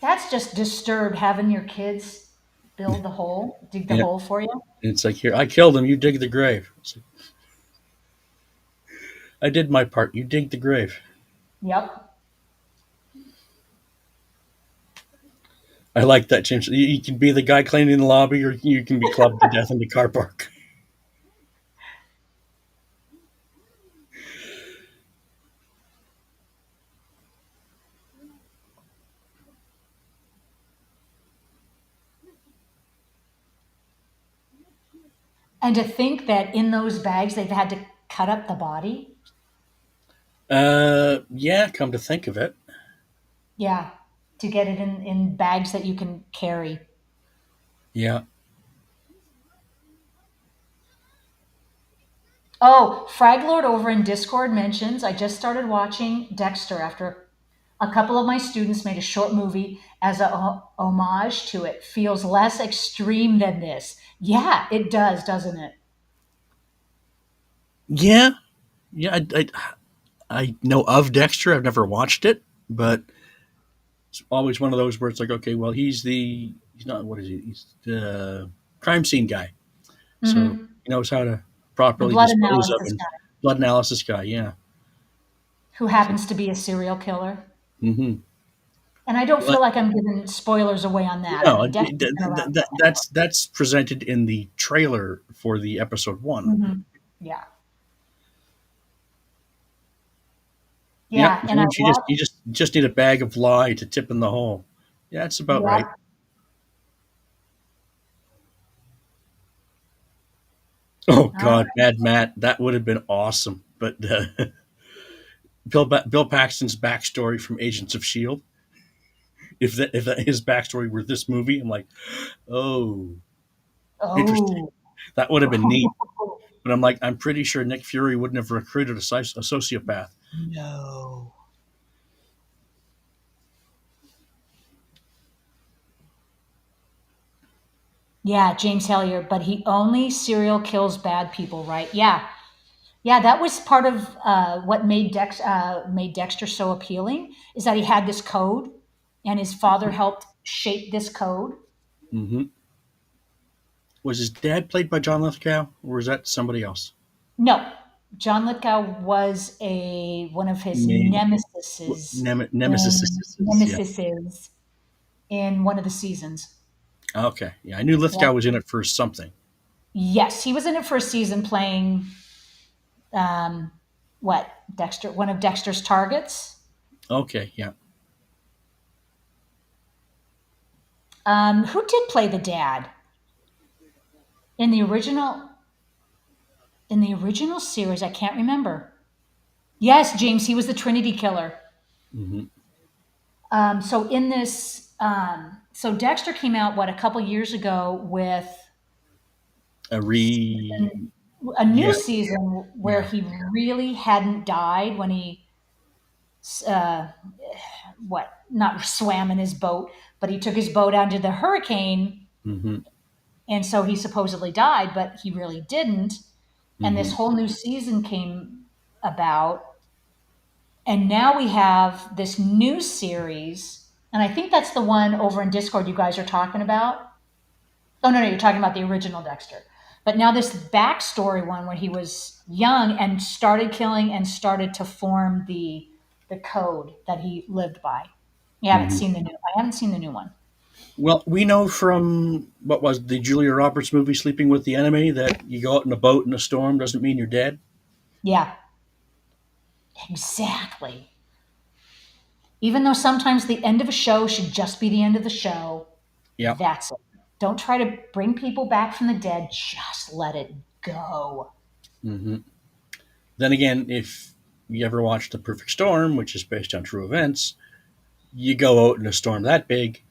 That's just disturbed having your kids build the hole, dig the Yeah. hole for you. And it's like, here, I killed him. You dig the grave. It's like, I did my part. You dig the grave. Yep. I like that, James. You can be the guy cleaning the lobby, or you can be clubbed to death in the car park. And to think that in those bags they've had to cut up the body. Yeah. Come to think of it, Yeah. To get it in bags that you can carry. yeah. Oh, Fraglord over in Discord mentions I just started watching Dexter after a couple of my students made a short movie as a homage to it. Feels less extreme than this. Yeah, it does, doesn't it? Yeah, yeah. I know of Dexter. I've never watched it, but it's always one of those where it's like, okay, well, he's not, what is he? He's the crime scene guy, so Hmm. he knows how to The properly blood dispose of analysis and guy, blood analysis guy. Yeah. who happens to be a serial killer. Mm-hmm. And I don't feel like I'm giving spoilers away on that. I No, mean, Dexter's been around for a that's presented in the trailer for the episode one. while. Yeah. Yep, Yeah. And I James, watched, you just need a bag of lye to tip in the hole. Yeah, that's about yeah. right. Oh All God, Mad Matt, that would have been awesome. But Bill Paxton's backstory from Agents of Shield. If his backstory were this movie, I'm like, oh, interesting. Oh. That would have been neat. But I'm like, I'm pretty sure Nick Fury wouldn't have recruited a sociopath. No. Yeah, James Hellier, but he only serial kills bad people, right? Yeah. Yeah, that was part of what made Dexter so appealing is that he had this code, and his father helped shape this code. Hmm. Was his dad played by John Lithgow, or was that somebody else? No, John Lithgow was a one of his Maybe in Nemesis. Yeah. nemesis in one of the seasons. Okay. Yeah, I knew Yep. Lithgow was in it for something. Yes, he was in it for a season playing um, what Dexter, one of Dexter's targets. Okay. Yeah. Who did play the dad in the original series? I can't remember. Yes, James. He was the Trinity killer. Hmm. So in this, so Dexter came out what a couple years ago with A re. a new Yeah. season where Yeah. he really hadn't died when he uh, what not swam in his boat, but he took his boat out into the hurricane, Hmm. and so he supposedly died, but he really didn't. And this Hmm. whole new season came about, and now we have this new series, and I think that's the one over in Discord you guys are talking about. Oh no, no, you're talking about the original Dexter. But now this backstory one where he was young and started killing and started to form the code that he lived by. You haven't Hmm. seen the new. I haven't seen the new one. Well, we know from what was the Julia Roberts movie, Sleeping with the Enemy, that you go out in a boat in a storm doesn't mean you're dead. Yeah, exactly. Even though sometimes the end of a show should just be the end of the show, Yeah. that's it. Don't try to bring people back from the dead. Just let it go. Hmm. Then again, if you ever watched The Perfect Storm, which is based on true events, you go out in a storm that big,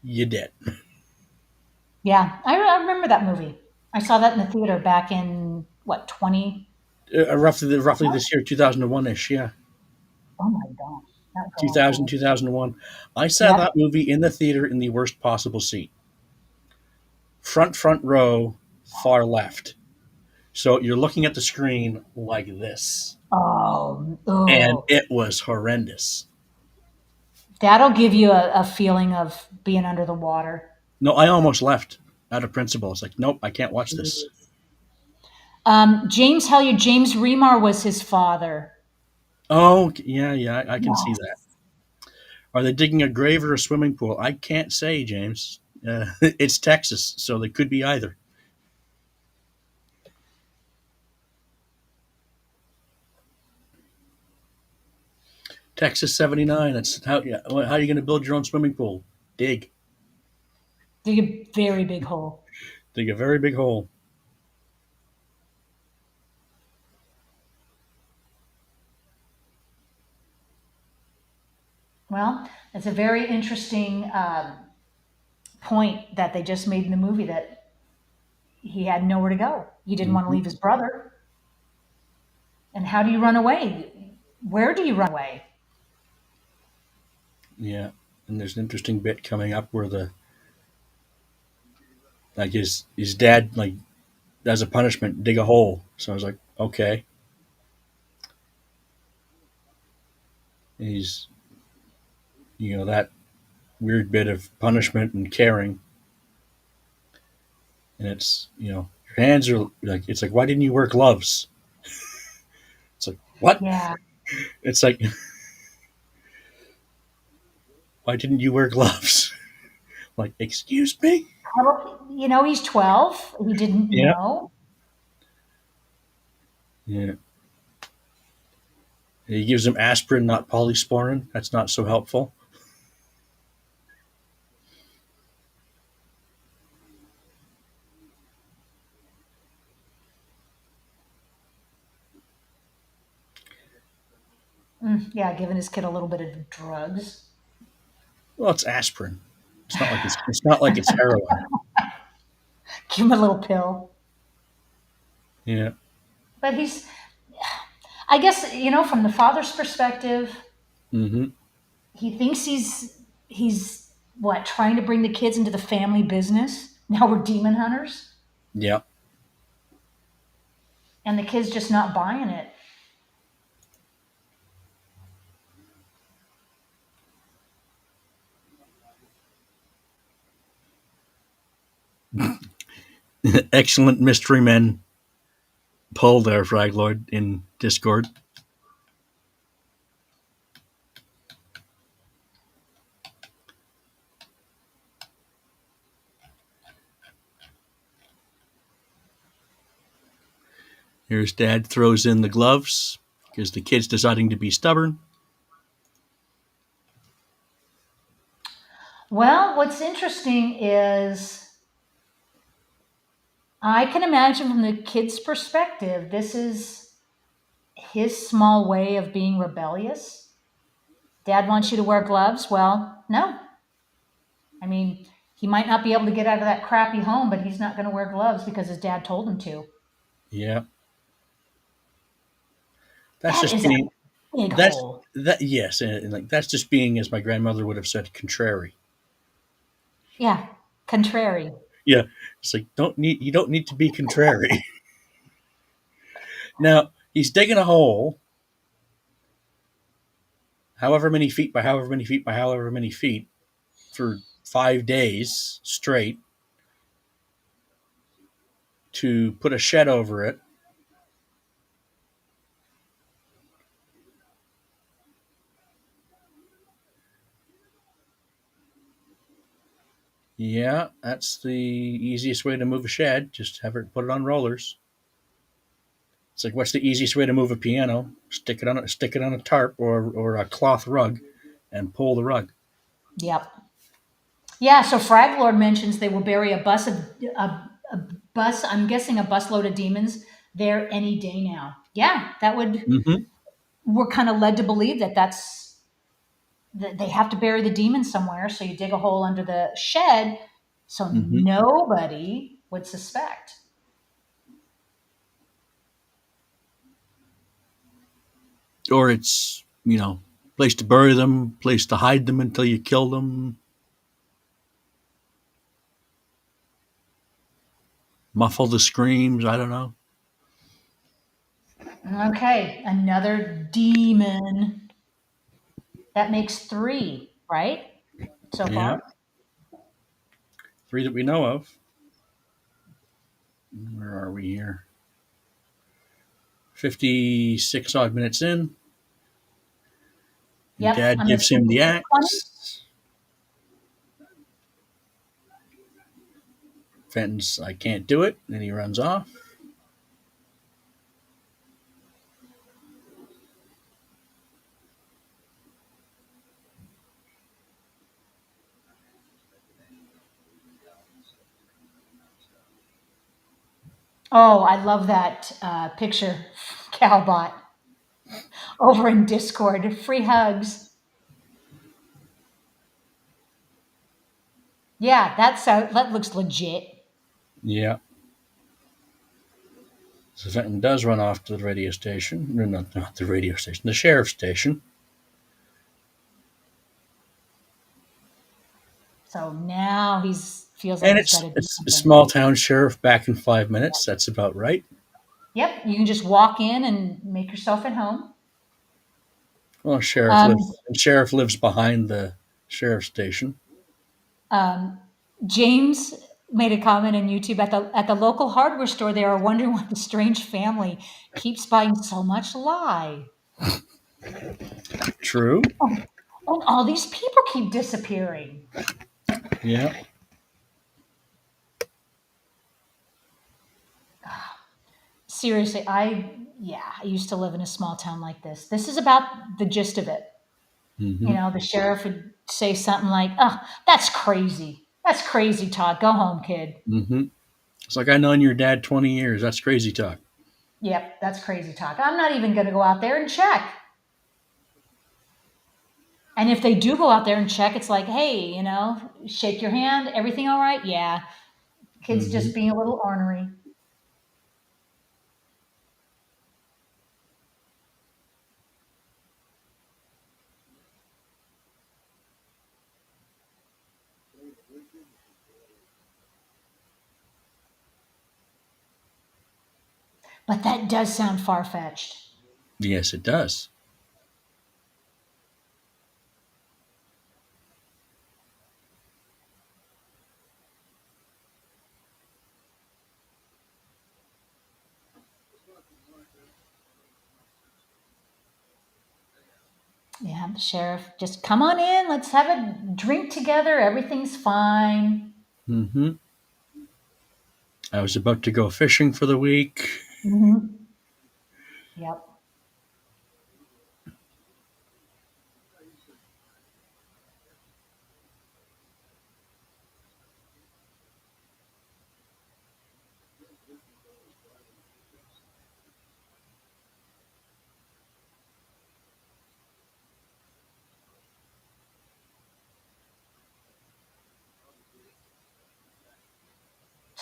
you're dead. Yeah, I remember that movie. I saw that in the theater back in what 20. Roughly this year, 2001 ish, yeah. Oh my gosh, that girl I'm 2000, old. 2001. I saw Yep. that movie in the theater in the worst possible seat. Front row, far left. So you're looking at the screen like this. Oh, And oh, it was horrendous. that'll give you a feeling of being under the water. No, I almost left out of principle. It's like, nope, I can't watch this. Jeez. James Hellier, James Remar was his father. Oh, yeah, yeah, I can see that. Yes. Are they digging a grave or a swimming pool? I can't say, James. It's Texas, so they could be either. Texas 79. That's how. Yeah, how are you going to build your own swimming pool? Dig, Dig a very big hole. dig a very big hole. Well, it's a very interesting point that they just made in the movie that he had nowhere to go. He didn't want to Hmm. leave his brother. And how do you run away? Where do you run away? Yeah, and there's an interesting bit coming up where the like his dad like as a punishment dig a hole. So I was like, okay, he's that weird bit of punishment and caring, and it's your hands are like it's like why didn't you wear gloves? It's like what? Yeah. It's like why didn't you wear gloves? Like excuse me? Probably, he's 12. He didn't Yeah, know. yeah. He gives him aspirin, not polysporin. That's not so helpful. Yeah, giving his kid a little bit of drugs. Well, it's aspirin. It's not like it's heroin. Give him a little pill. Yeah. But I guess, from the father's perspective, Mm-hmm. he thinks he's what, trying to bring the kids into the family business. Now we're demon hunters. Yeah. And the kid's just not buying it. Excellent mystery men pull there, Fraglord, in Discord. Here's Dad throws in the gloves because the kid's deciding to be stubborn. Well, what's interesting is I can imagine from the kid's perspective, this is his small way of being rebellious. Dad wants you to wear gloves. Well, no. I mean, he might not be able to get out of that crappy home, but he's not going to wear gloves because his dad told him to. Yeah, that's That just is a being big that's hole. that yes, and like that's just being, as my grandmother would have said, contrary. Yeah, contrary. Yeah, it's like you don't need to be contrary. Now he's digging a hole, however many feet by however many feet by however many feet, for 5 days straight to put a shed over it. Yeah, that's the easiest way to move a shed. Just have it put it on rollers. It's like, what's the easiest way to move a piano? Stick it on a tarp or a cloth rug, and pull the rug. Yep. Yeah, so Frag Lord mentions they will bury a bus, I'm guessing a busload of demons there any day now. Yeah, that would, Mm-hmm. we're kind of led to believe that that they have to bury the demons somewhere. So you dig a hole under the shed so Mm-hmm. nobody would suspect. Or it's place to bury them, place to hide them until you kill them, muffle the screams. I don't know. Okay, another demon. That makes three, right? So Yeah, far? three that we know of. Where are we here? 56 odd minutes in, and Yep, Dad I'm gives him assuming the 20. axe. Fenton's, I can't do it, and he runs off. Oh, I love that picture, Calbot, over in Discord. Free hugs. Yeah, that looks legit. Yeah. So Fenton does run off to the radio station. No, not the radio station, the sheriff's station. So now he's feels like And he's got to do it's a something. small town sheriff back in 5 minutes. That's about right. Yep, you can just walk in and make yourself at home. Well, Um, sheriff lives behind the sheriff's station. um, James made a comment on YouTube at the local hardware store. They are wondering why the strange family keeps buying so much lye. True. Oh, and all these people keep disappearing. Yeah. Seriously, I used to live in a small town like this. This is about the gist of it. You Mm-hmm. know, the sheriff would say something like, "Oh, that's crazy. That's crazy, Todd. Go home, kid." Mm-hmm. It's like, I known your dad 20 years. That's crazy talk. Yep, that's crazy talk. I'm not even going to go out there and check. And if they do go out there and check, it's like, hey, shake your hand. Everything all right? Yeah. Kid's Mm-hmm. just being a little ornery. But that does sound far fetched. Yes, it does. Yeah, the sheriff, just come on in. Let's have a drink together. Everything's fine. Mm-hmm. I was about to go fishing for the week. Hmm. Yep.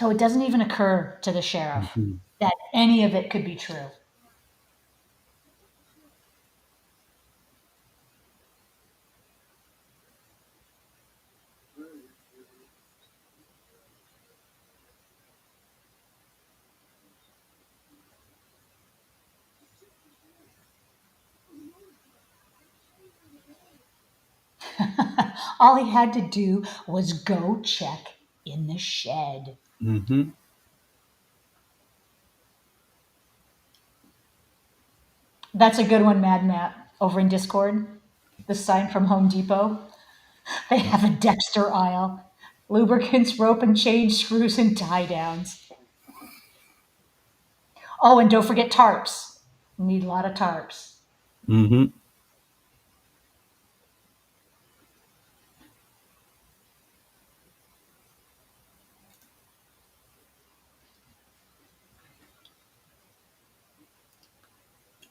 So it doesn't even occur to the sheriff Mhm. that any of it could be true. All he had to do was go check in the shed. Mhm. That's a good one, Mad Matt, over in Discord. The sign from Home Depot. They have a Dexter aisle. Lubricants, rope and chain, screws, and tie downs. Oh, and don't forget tarps. You need a lot of tarps. Mhm.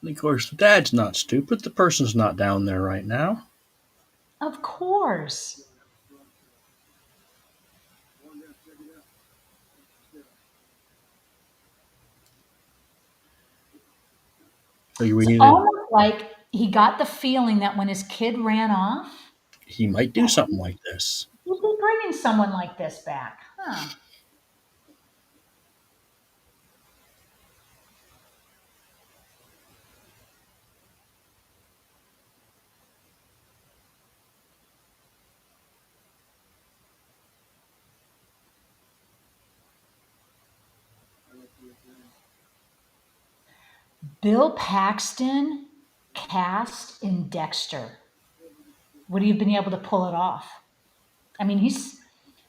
And of course, the dad's not stupid. The person's not down there right now. Of course. So we It's need to. almost like he got the feeling that when his kid ran off, He might do that something like this. he'd be bringing someone like this back. Huh. Bill Paxton cast in Dexter. Would he have been able to pull it off? I mean, he's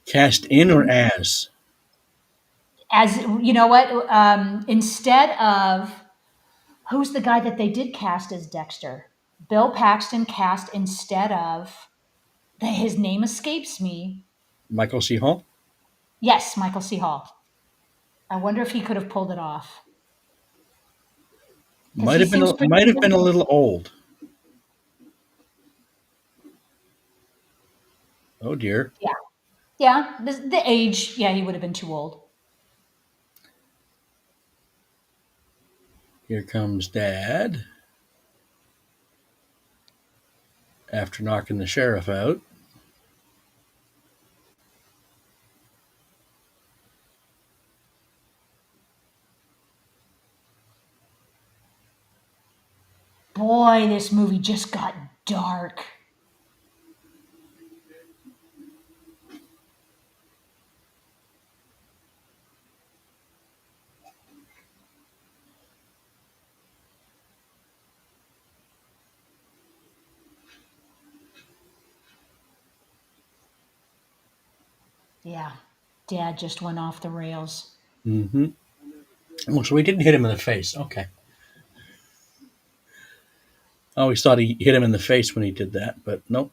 Cast in or as? as you know what? Instead of who's the guy that they did cast as Dexter? Bill Paxton cast instead of his name escapes me. Michael C. Hall? Yes, Michael C. Hall. I wonder if he could have pulled it off because Might he have been seems a, pretty might have been a convincing. little old. Oh dear. Yeah, yeah. The age, yeah, he would have been too old. Here comes Dad after knocking the sheriff out. Boy, this movie just got dark. Yeah, Dad just went off the rails. Mm-hmm. Oh, so he didn't hit him in the face. Okay. I always thought he hit him in the face when he did that, but nope.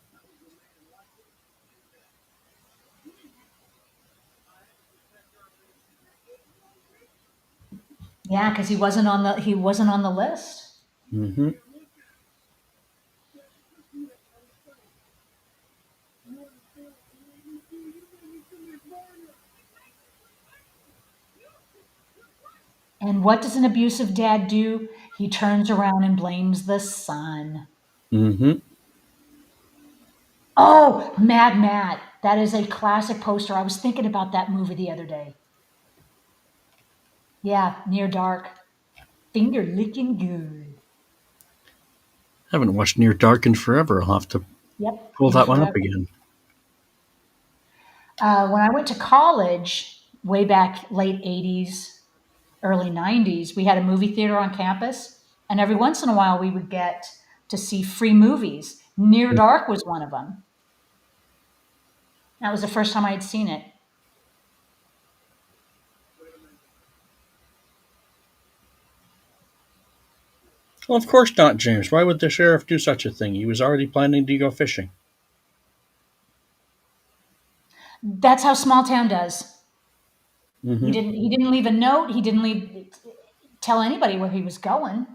Yeah, because he wasn't on the list. Mm-hmm. And what does an abusive dad do? He turns around and blames the son. Mm-hmm. Oh, Mad Matt. That is a classic poster. I was thinking about that movie the other day. Yeah, Near Dark. Finger licking good. Haven't watched Near Dark in forever. I'll have to Yep, pull in that one up forever. again. When I went to college, way back late 80s, early 90s, we had a movie theater on campus. And every once in a while, we would get to see free movies. Near Dark was one of them. That was the first time I had seen it. Well, of course not, James. Why would the sheriff do such a thing? He was already planning to go fishing. That's how small town does. He Mm-hmm. didn't he didn't leave a note. He didn't tell anybody where he was going.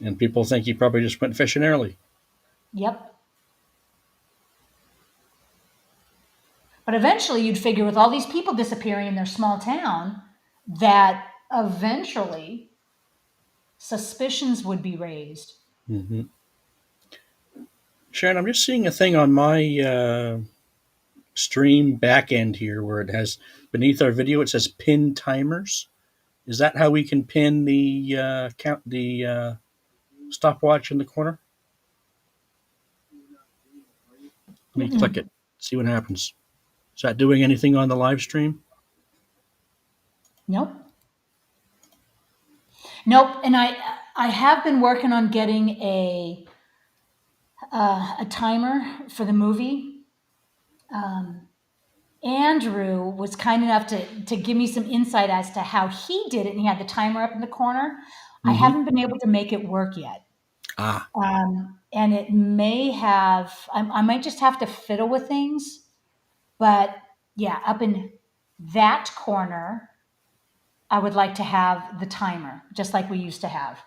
And people think he probably just went fishing early. Yep. But eventually, you'd figure with all these people disappearing in their small town, that eventually suspicions would be raised. Hmm. Sharon, I'm just seeing a thing on my stream back end here where it has beneath our video it says pin timers. Is that how we can pin the count the stopwatch in the corner? Let me click Mm-mm. it. See what happens. Is that doing anything on the live stream? Nope. Nope. And I have been working on getting a timer for the movie. Um, Andrew was kind enough to give me some insight as to how he did it, and he had the timer up in the corner. I Mm-hmm. haven't been able to make it work yet. Ah, And it may have, I might just have to fiddle with things, but yeah, up in that corner, I would like to have the timer, just like we used to have.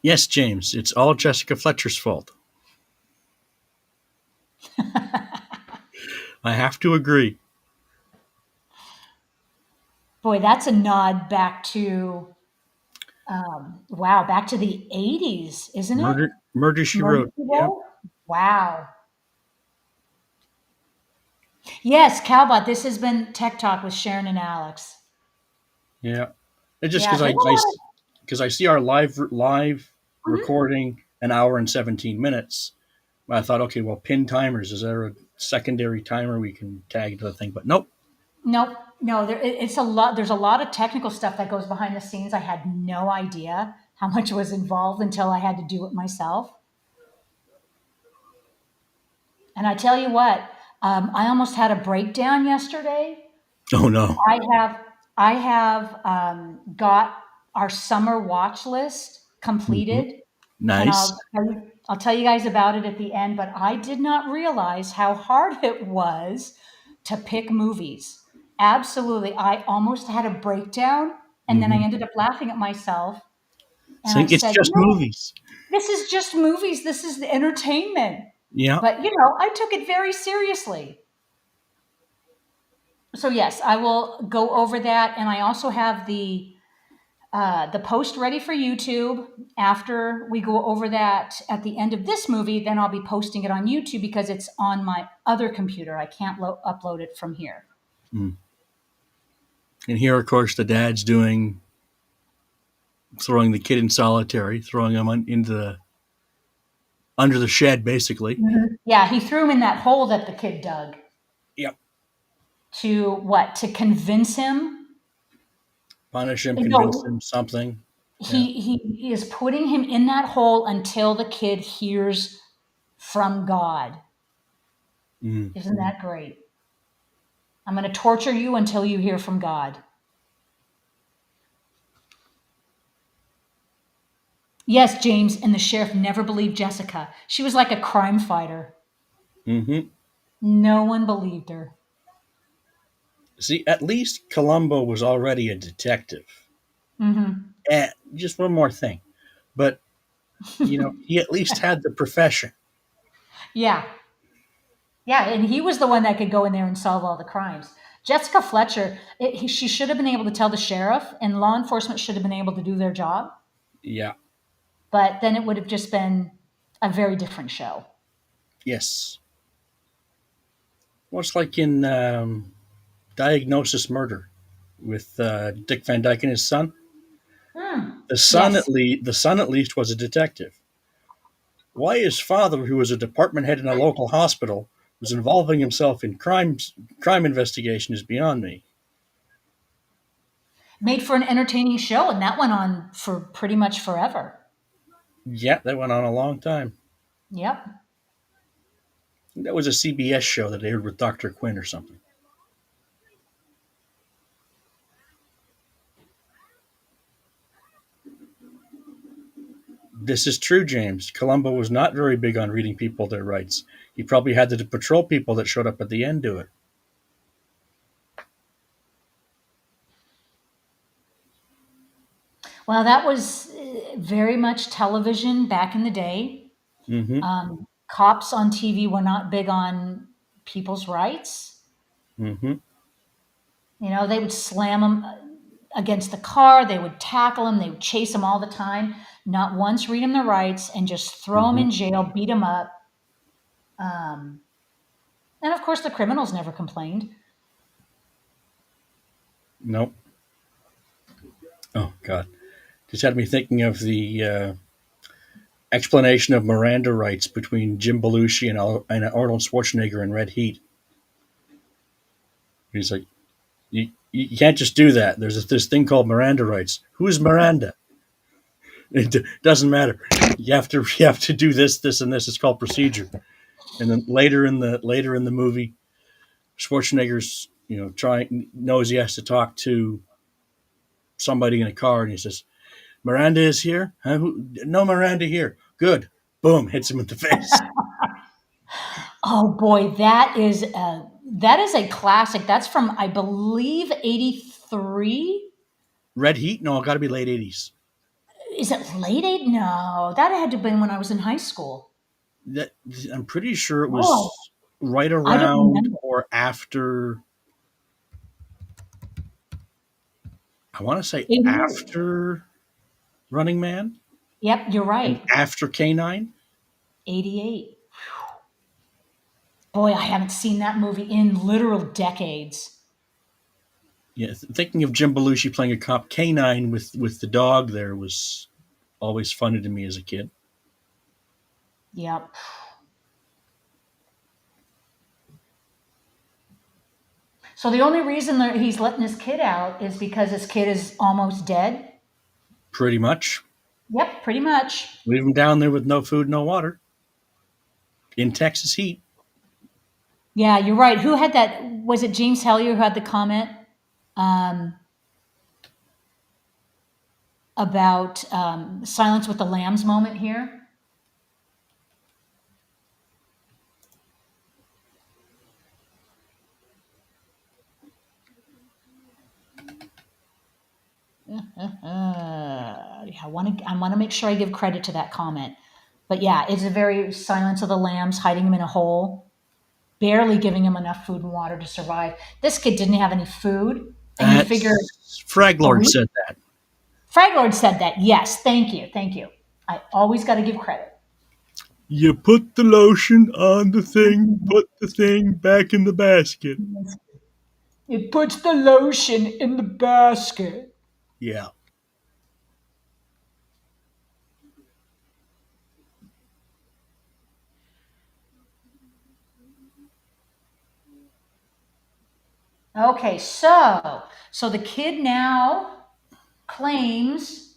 yes, James. It's all Jessica Fletcher's fault. I have to agree. Boy, that's a nod back to, wow, back to the 80s, isn't it? Murder She Murder, Wrote. She Yep. Wrote? Wow. Yes, Cowbot, this has been Tech Talk with Sharon and Alex. Yeah. It's just Yeah, there's a lot because I see our live of, mhm. recording an hour and 17 minutes. I thought, okay, well, pin timers. Is there a secondary timer we can tag to the thing? But nope. Nope, no, it's a lot. There's a lot of technical stuff that goes behind the scenes. I had no idea how much was involved until I had to do it myself. And I tell you what, I almost had a breakdown yesterday. Oh no. I have I have got our summer watch list Hmm. completed, and Nice. I'll tell you guys about it at the end. But I did not realize how hard it was to pick movies. Absolutely, I almost had a breakdown, and then I Hmm. ended up laughing at myself, and I See, it's said, just movies. this is just movies. This is the entertainment." Yeah. But I took it very seriously. So yes, I will go over that, and I also have the post ready for YouTube. After we go over that at the end of this movie, then I'll be posting it on YouTube because it's on my other computer. I can't upload it from here. Mm. And here, of course, the dad's doing throwing the kid in solitary, throwing him into under the shed, basically. Mhm. Yeah, he threw him in that hole that the kid dug Yep. to what? To convince him? Punish him, convince No, him something. Yeah. he is putting him in that hole until the kid hears from God. Mm. Isn't that great? I'm going to torture you until you hear from God. Yes, James, and the sheriff never believed Jessica. She was like a crime fighter. Hmm. No one believed her. See, at least Columbo was already a detective. Hmm. And just one more thing, but he at least had the profession. Yeah, yeah, and he was the one that could go in there and solve all the crimes. Jessica Fletcher, she should have been able to tell the sheriff, and law enforcement should have been able to do their job, Yeah. but then it would have just been a very different show. Yes. Well, it's like in Diagnosis Murder with Dick Van Dyke and his son. Hmm. The Yes. son at least was a detective. Why his father, who was a department head in a local hospital, was involving himself in crime investigation is beyond me. Made for an entertaining show, and that went on for pretty much forever. Yeah, that went on a long time. Yep. That was a CBS show that aired with Dr. Quinn or something. This is true, James. Columbo was not very big on reading people their rights. He probably had the patrol people that showed up at the end do it. Well, that was very much television back in the day. Hmm. Cops on TV were not big on people's rights. Mm-hmm. They would slam them against the car, they would tackle them, they would chase them all the time, not once read them their rights, and just throw them Mm-hmm. in jail, beat them up. Um, and of course, the criminals never complained. Nope. Oh God. Just had me thinking of the explanation of Miranda rights between Jim Belushi and Arnold Schwarzenegger in Red Heat. He's like, you can't just do that. There's this thing called Miranda rights. Who is Miranda? It doesn't matter. You have to do this, and this. It's called procedure. And then later in the movie, Schwarzenegger's trying knows he has to talk to somebody in a car, and he says, "Miranda is here. Huh? No Miranda here. Good." Boom! Hits him in the face. Oh boy, that is a classic. That's from, I believe, 83. Red Heat? No, it got to be late '80s. Is it late eight? No, that had to have been when I was in high school. That I'm pretty sure it Oh, was right I don't around remember. or after. I want to say 88. after Running Man Yep, you're and right. after K9. 88. Boy, I haven't seen that movie in literal decades. Yeah, thinking of Jim Belushi playing a cop, K9 with the dog there was always funny to me as a kid. Yep. So the only reason that he's letting his kid out is because his kid is almost dead. Pretty much. Yep, pretty much. Leave him down there with no food, no water in Texas heat. Yeah, you're right. Who had that? Was it James Hellier who had the comment um, about Silence with the Lambs moment here? I want to make sure I give credit to that comment. But yeah, it's a very Silence of the Lambs, hiding him in a hole, barely giving him enough food and water to survive. This kid didn't have any food, and you figure That's a Fraglord week. said that. Fraglord said that. Yes, thank you, thank you. I always got to give credit. You put the lotion on the thing, put the thing back in the basket. It puts the lotion in the basket. Yeah. Okay, so the kid now claims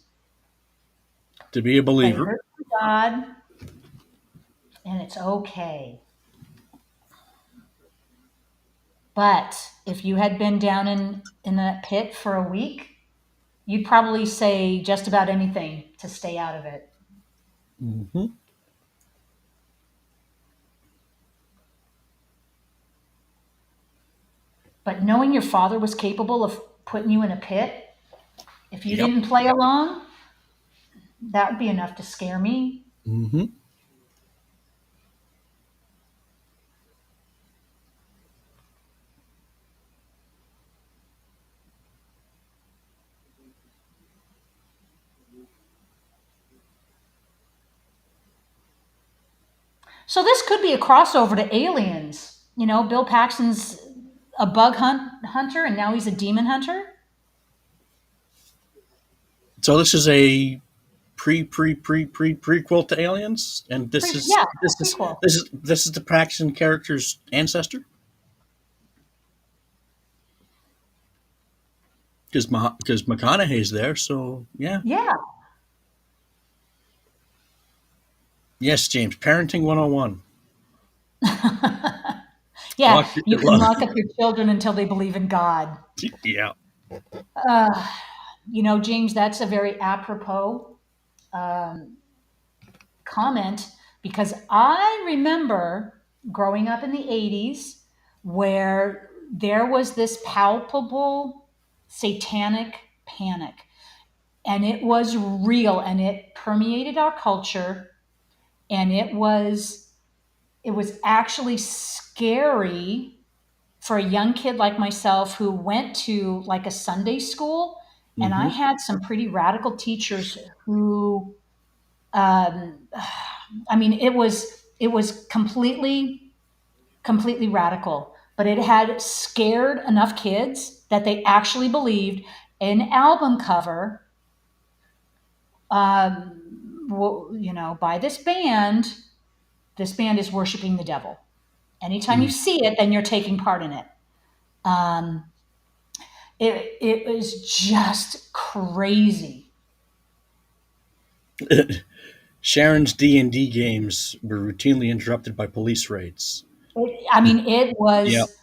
To be a that he believer. heard from God, and it's okay. But if you had been down in that pit for a week, you'd probably say just about anything to stay out of it. Mm-hmm. But knowing your father was capable of putting you in a pit, if you Yep. didn't play along, that would be enough to scare me. Mm-hmm. So this could be a crossover to Aliens. Bill Paxton's a hunter, and now he's a demon hunter. So this is a prequel to Aliens, and this is Yeah, this is prequel. this is this is the Paxton character's ancestor because McConaughey's there. So yeah, Yeah. yes, James, parenting 101. Yeah, Lock, you can lock up your children until they believe in God. yeah, Uh, James, that's a very apropos um, comment because I remember growing up in the 80s where there was this palpable satanic panic, and it was real, and it permeated our culture, and It was actually scary for a young kid like myself who went to like a Sunday school, and I Hmm. had some pretty radical teachers who, um, I mean, it was completely radical, but it had scared enough kids that they actually believed an album cover, by this band. This band is worshiping the devil. Anytime you see it, then you're taking part in it. Um, it is just crazy. Sharon's D&D games were routinely interrupted by police raids. I mean, it Yeah. was,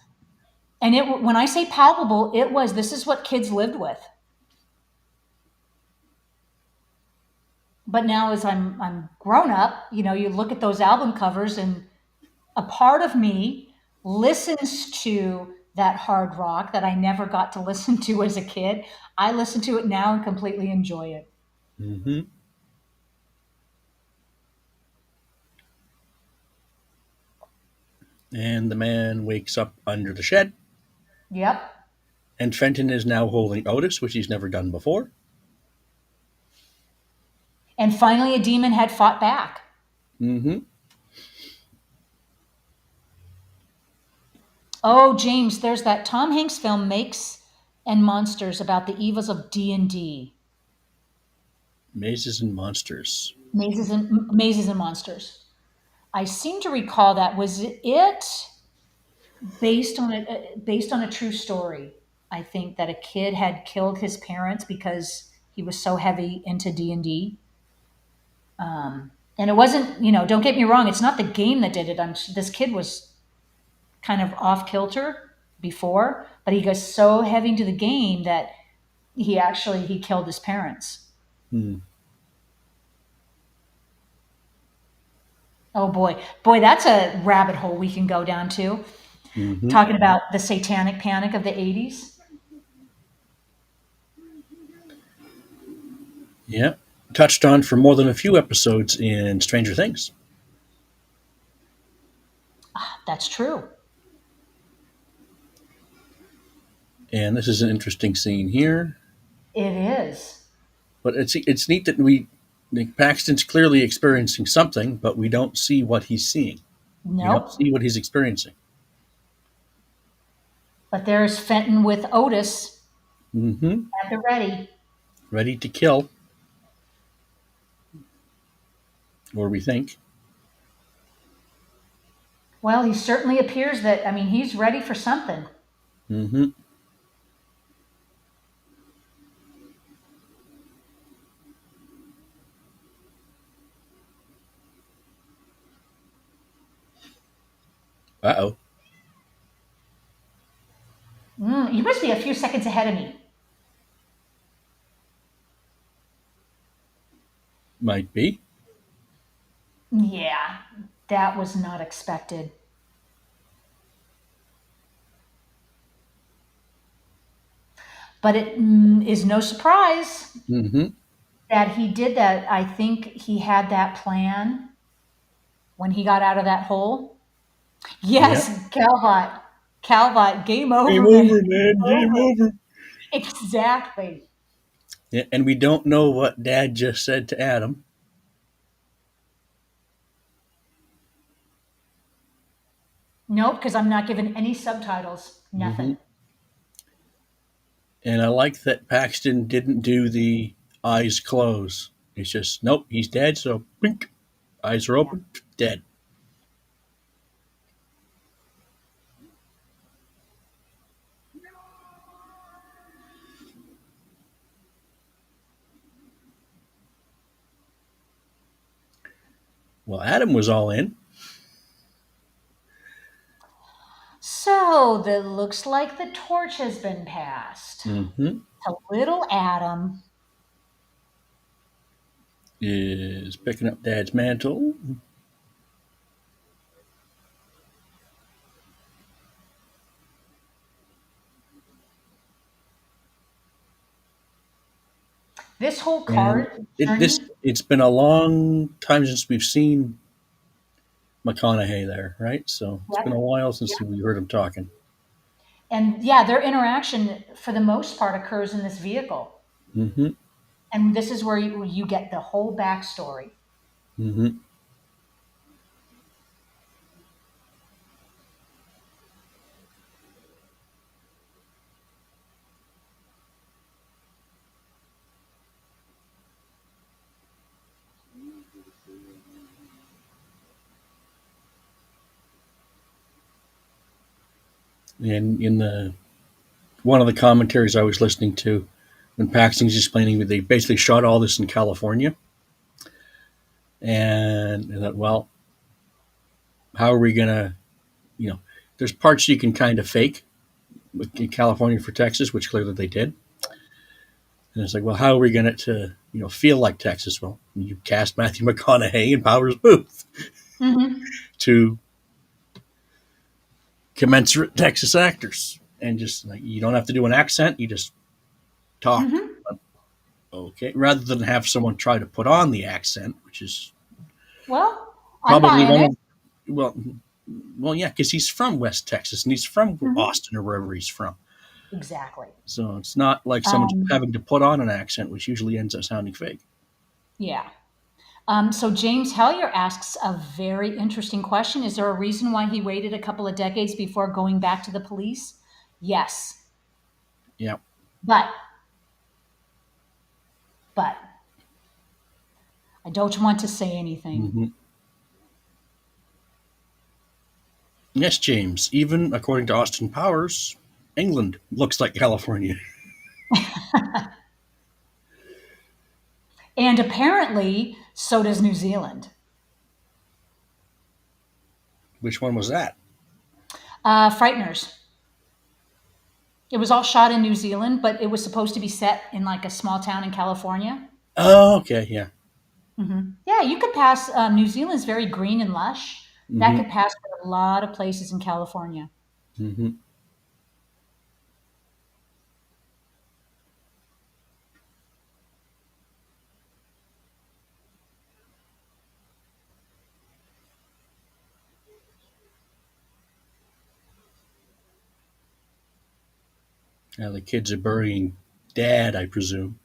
and when I say palpable, it was. This is what kids lived with. But now, as I'm grown up, you look at those album covers, and a part of me listens to that hard rock that I never got to listen to as a kid. I listen to it now and completely enjoy it. Hmm. And the man wakes up under the shed, Yep. and Fenton is now holding Otis, which he's never done before. And finally, a demon had fought back. Hmm. Oh, James, there's that Tom Hanks film, Makes and Monsters, about the evils of D&D. Mazes and monsters. Mazes and Monsters. I seem to recall that. Was it based on a true story? I think that a kid had killed his parents because he was so heavy into D&D. And it wasn't, don't get me wrong, it's not the game that did it. This kid was kind of off kilter before, but he got so heavy into the game that he killed his parents. Hmm. Oh boy, that's a rabbit hole we can go down to. Hmm. Talking about the satanic panic of the 80s. Yeah. Touched on for more than a few episodes in Stranger Things. That's true. And this is an interesting scene here. It is. But it's neat that Paxton's clearly experiencing something, but we don't see what he's seeing. We don't Nope. see what he's experiencing. But there's Fenton with Otis Hmm. at the ready. Ready to kill, or we think. Well, he certainly appears that, I mean, he's ready for something. Hmm. Uh oh. You must be a few seconds ahead of me. Might be. Yeah, that was not expected. But it is no surprise Hmm. that he did that. I think he had that plan when he got out of that hole. Yeah. Yes, Calvot. Calvot, game Game over, man. over, man. Game over. Exactly. Yeah, and we don't know what Dad just said to Adam. Nope, because I'm not given any subtitles. Hmm. Nothing. And I like that Paxton didn't do the eyes close. It's just, nope, he's dead, so blink. Eyes are Yeah. open, dead. Well, Adam was all in. So that looks like the torch has been passed Hmm. to little Adam. Is picking up Dad's mantle. This whole And card journey. it's been a long time since we've seen McConaughey there, right? So it's been a Yep. while since we heard him talking. And yeah, their interaction for the most part occurs in this vehicle. Hmm. And this is where you get the whole backstory. Hmm. And in the one of the commentaries I was listening to, when Paxton's explaining that they basically shot all this in California, and I thought, well, how are we gonna, you know, there's parts you can kind of fake in California for Texas, which clearly they did. And it's like, well, how are we going to, feel like Texas? Well, you cast Matthew McConaughey and Powers Booth Hmm. to commensurate Texas actors, and just like you don't have to do an accent, you just talk. Hmm. Okay, rather than have someone try to put on the accent, which is Well, I'm probably buying one it. of well, well, yeah, because he's from West Texas and he's from Hmm. Austin or wherever he's from. Exactly. So it's not like someone's Um, having to put on an accent, which usually ends up sounding fake. yeah. So James Hellier asks a very interesting question. Is there a reason why he waited a couple of decades before going back to the police? Yes. Yeah. But, but, I don't want to say anything. Hmm. Yes, James. Even according to Austin Powers, England looks like California. And apparently, so does New Zealand. Which one was that? Frighteners. It was all shot in New Zealand, but it was supposed to be set in like a small town in California. Oh, okay, yeah. Yeah, you could pass. New Zealand's very green and lush. That Hmm. could pass for a lot of places in California. Hmm. Yeah, the kids are burying Dad, I presume.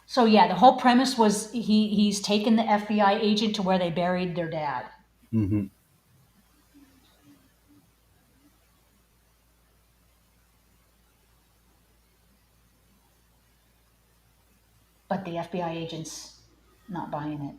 So yeah, the whole premise was he's taken the FBI agent to where they buried their dad, Hmm. but the FBI agent's not buying it.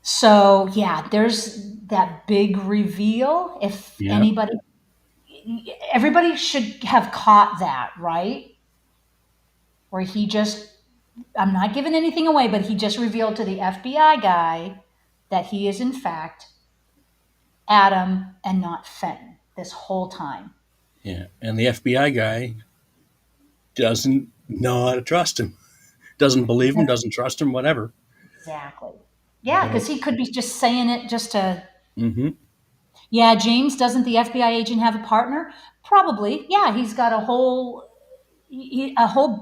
So yeah, there's that big reveal. If Yeah. anybody, everybody should have caught that, right? Where he just, I'm not giving anything away, but he just revealed to the FBI guy that he is in fact Adam and not Fenton this whole time. Yeah. And the FBI guy doesn't know how to trust him, doesn't believe him, doesn't trust him, whatever. Exactly. Yeah, But because he could be just saying it just to. hmm. Yeah, James, doesn't the FBI agent have a partner? Probably. Yeah, he's got a whole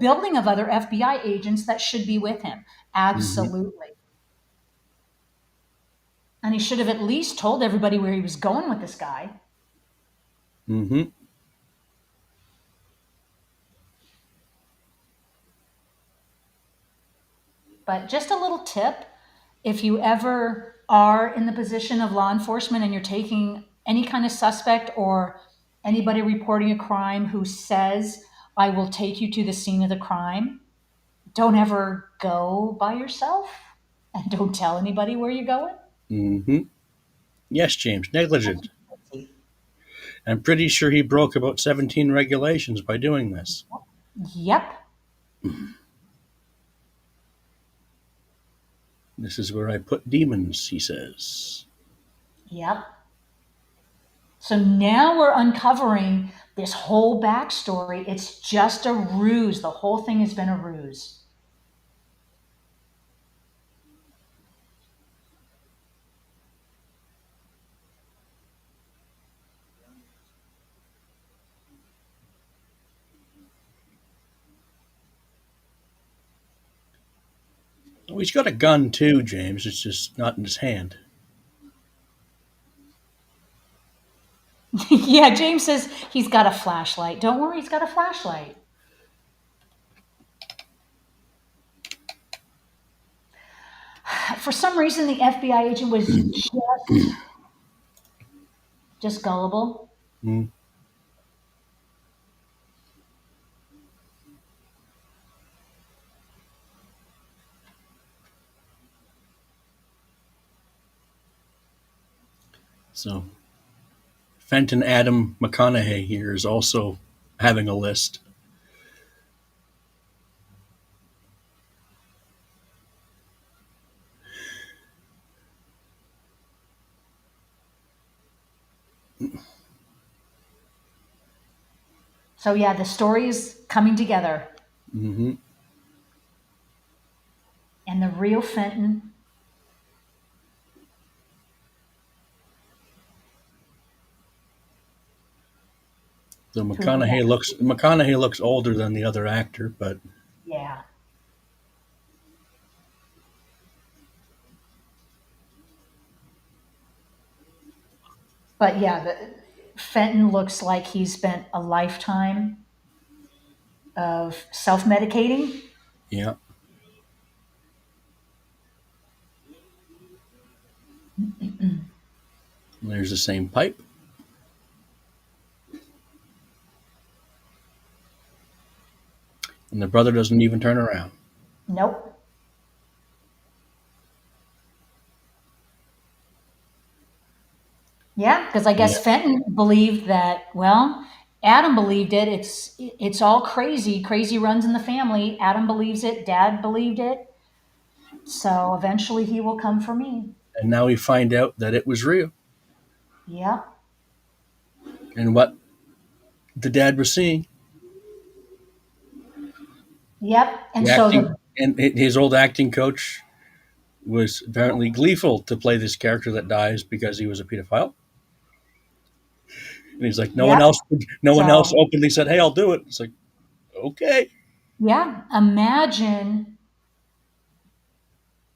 building of other FBI agents that should be with him. Hmm. Absolutely. And he should have at least told everybody where he was going with this guy. Hmm. But just a little tip, if you ever are in the position of law enforcement and you're taking any kind of suspect or anybody reporting a crime who says, I will take you to the scene of the crime, don't ever go by yourself and don't tell anybody where you're going. Hmm. Yes, James, negligent. I'm pretty sure he broke about 17 regulations by doing this. Yep. This is where I put demons, he says. Yep. So now we're uncovering this whole backstory. It's just a ruse. The whole thing has been a ruse. Oh, he's got a gun too, James. It's just not in his hand. Yeah, James says he's got a flashlight. Don't worry, he's got a flashlight. For some reason, the FBI agent was just gullible. Mm. So Fenton Adam McConaughey here is also having a list. So yeah, the story is coming together, Hmm. and the real Fenton. So Who we McConaughey looks older than the other actor, but yeah, but yeah, Fenton looks like he spent a lifetime of self-medicating. yeah, there's the same pipe. And the brother doesn't even turn around. Nope. Yeah, because I Yeah. guess Fenton believed that. Well, Adam believed it. It's all crazy. Crazy runs in the family. Adam believes it. Dad believed it. So eventually, he will come for me. And now we find out that it was real. Yep. And what the dad was seeing, Yep. And the so acting, the and his old acting coach was apparently gleeful to play this character that dies because he was a pedophile. And he's like, yep. no one else So openly said, "Hey, I'll do it." It's like, okay, yeah. Imagine.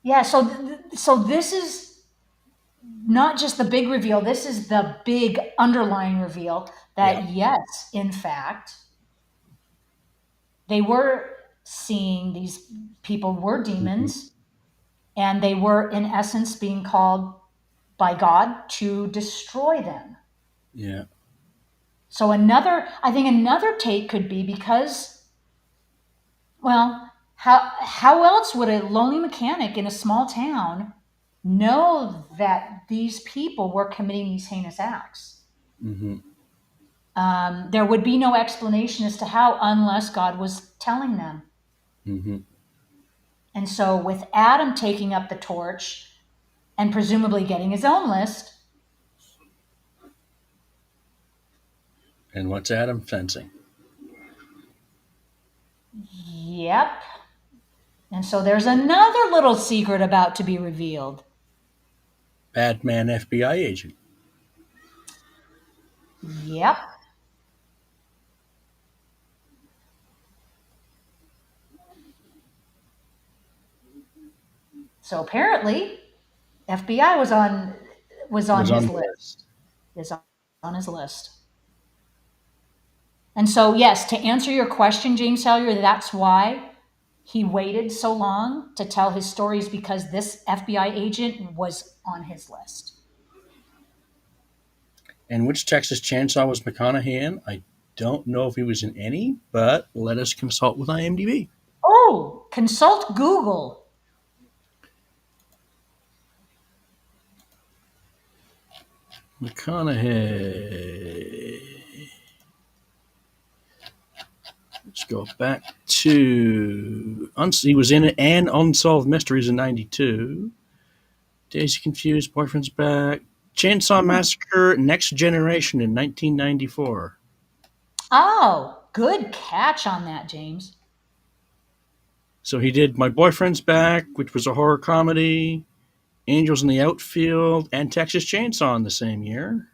Yeah. So this is not just the big reveal. This is the big underlying reveal yeah, that yes, in fact, they were seeing these people were hmm, demons, and they were in essence being called by God to destroy them. yeah, So I think another take could be because, well, how else would a lonely mechanic in a small town know that these people were committing these heinous acts? hmm, There would be no explanation as to how unless God was telling them. hmm. And so, with Adam taking up the torch and presumably getting his own list, And what's Adam fencing? yep. And so, there's another little secret about to be revealed. Bad man FBI agent. Yep. So apparently, FBI was on Was on his the list. list. Is on his list. And so, yes, to answer your question, James Hellier, that's why he waited so long to tell his stories because this FBI agent was on his list. And which Texas Chainsaw was McConaughey in? I don't know if he was in any, but let us consult with IMDb. Oh, consult Google. McConaughey. Which go back to. He was in an Unsolved Mysteries in '92. Daisy Confused, Boyfriend's Back. Chainsaw Hmm. Massacre, Next Generation in 1994. Oh, good catch on that, James. So he did My Boyfriend's Back, which was a horror comedy, Angels in the Outfield, and Texas Chainsaw in the same year.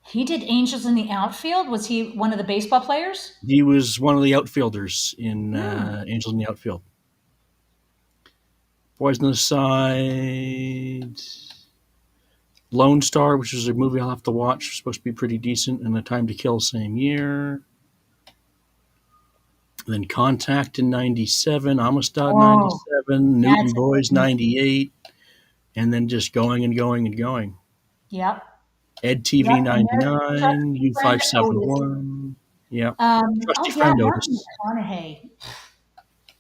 He did Angels in the Outfield. Was he one of the baseball players? He was one of the outfielders in Hmm. Angels in the Outfield. Boys on the Side, Lone Star, which is a movie I'll have to watch, supposed to be pretty decent, and A Time to Kill same year. Then Contact in '97, Amistad Oh, '97, that's Newton a good Boys movie. '98, and then just going and going and going. Yep. Ed Yep. TV And there's '99, trusty friend Otis. U571. Yeah. Trusty Oh yeah, friend Matthew Otis. McConaughey.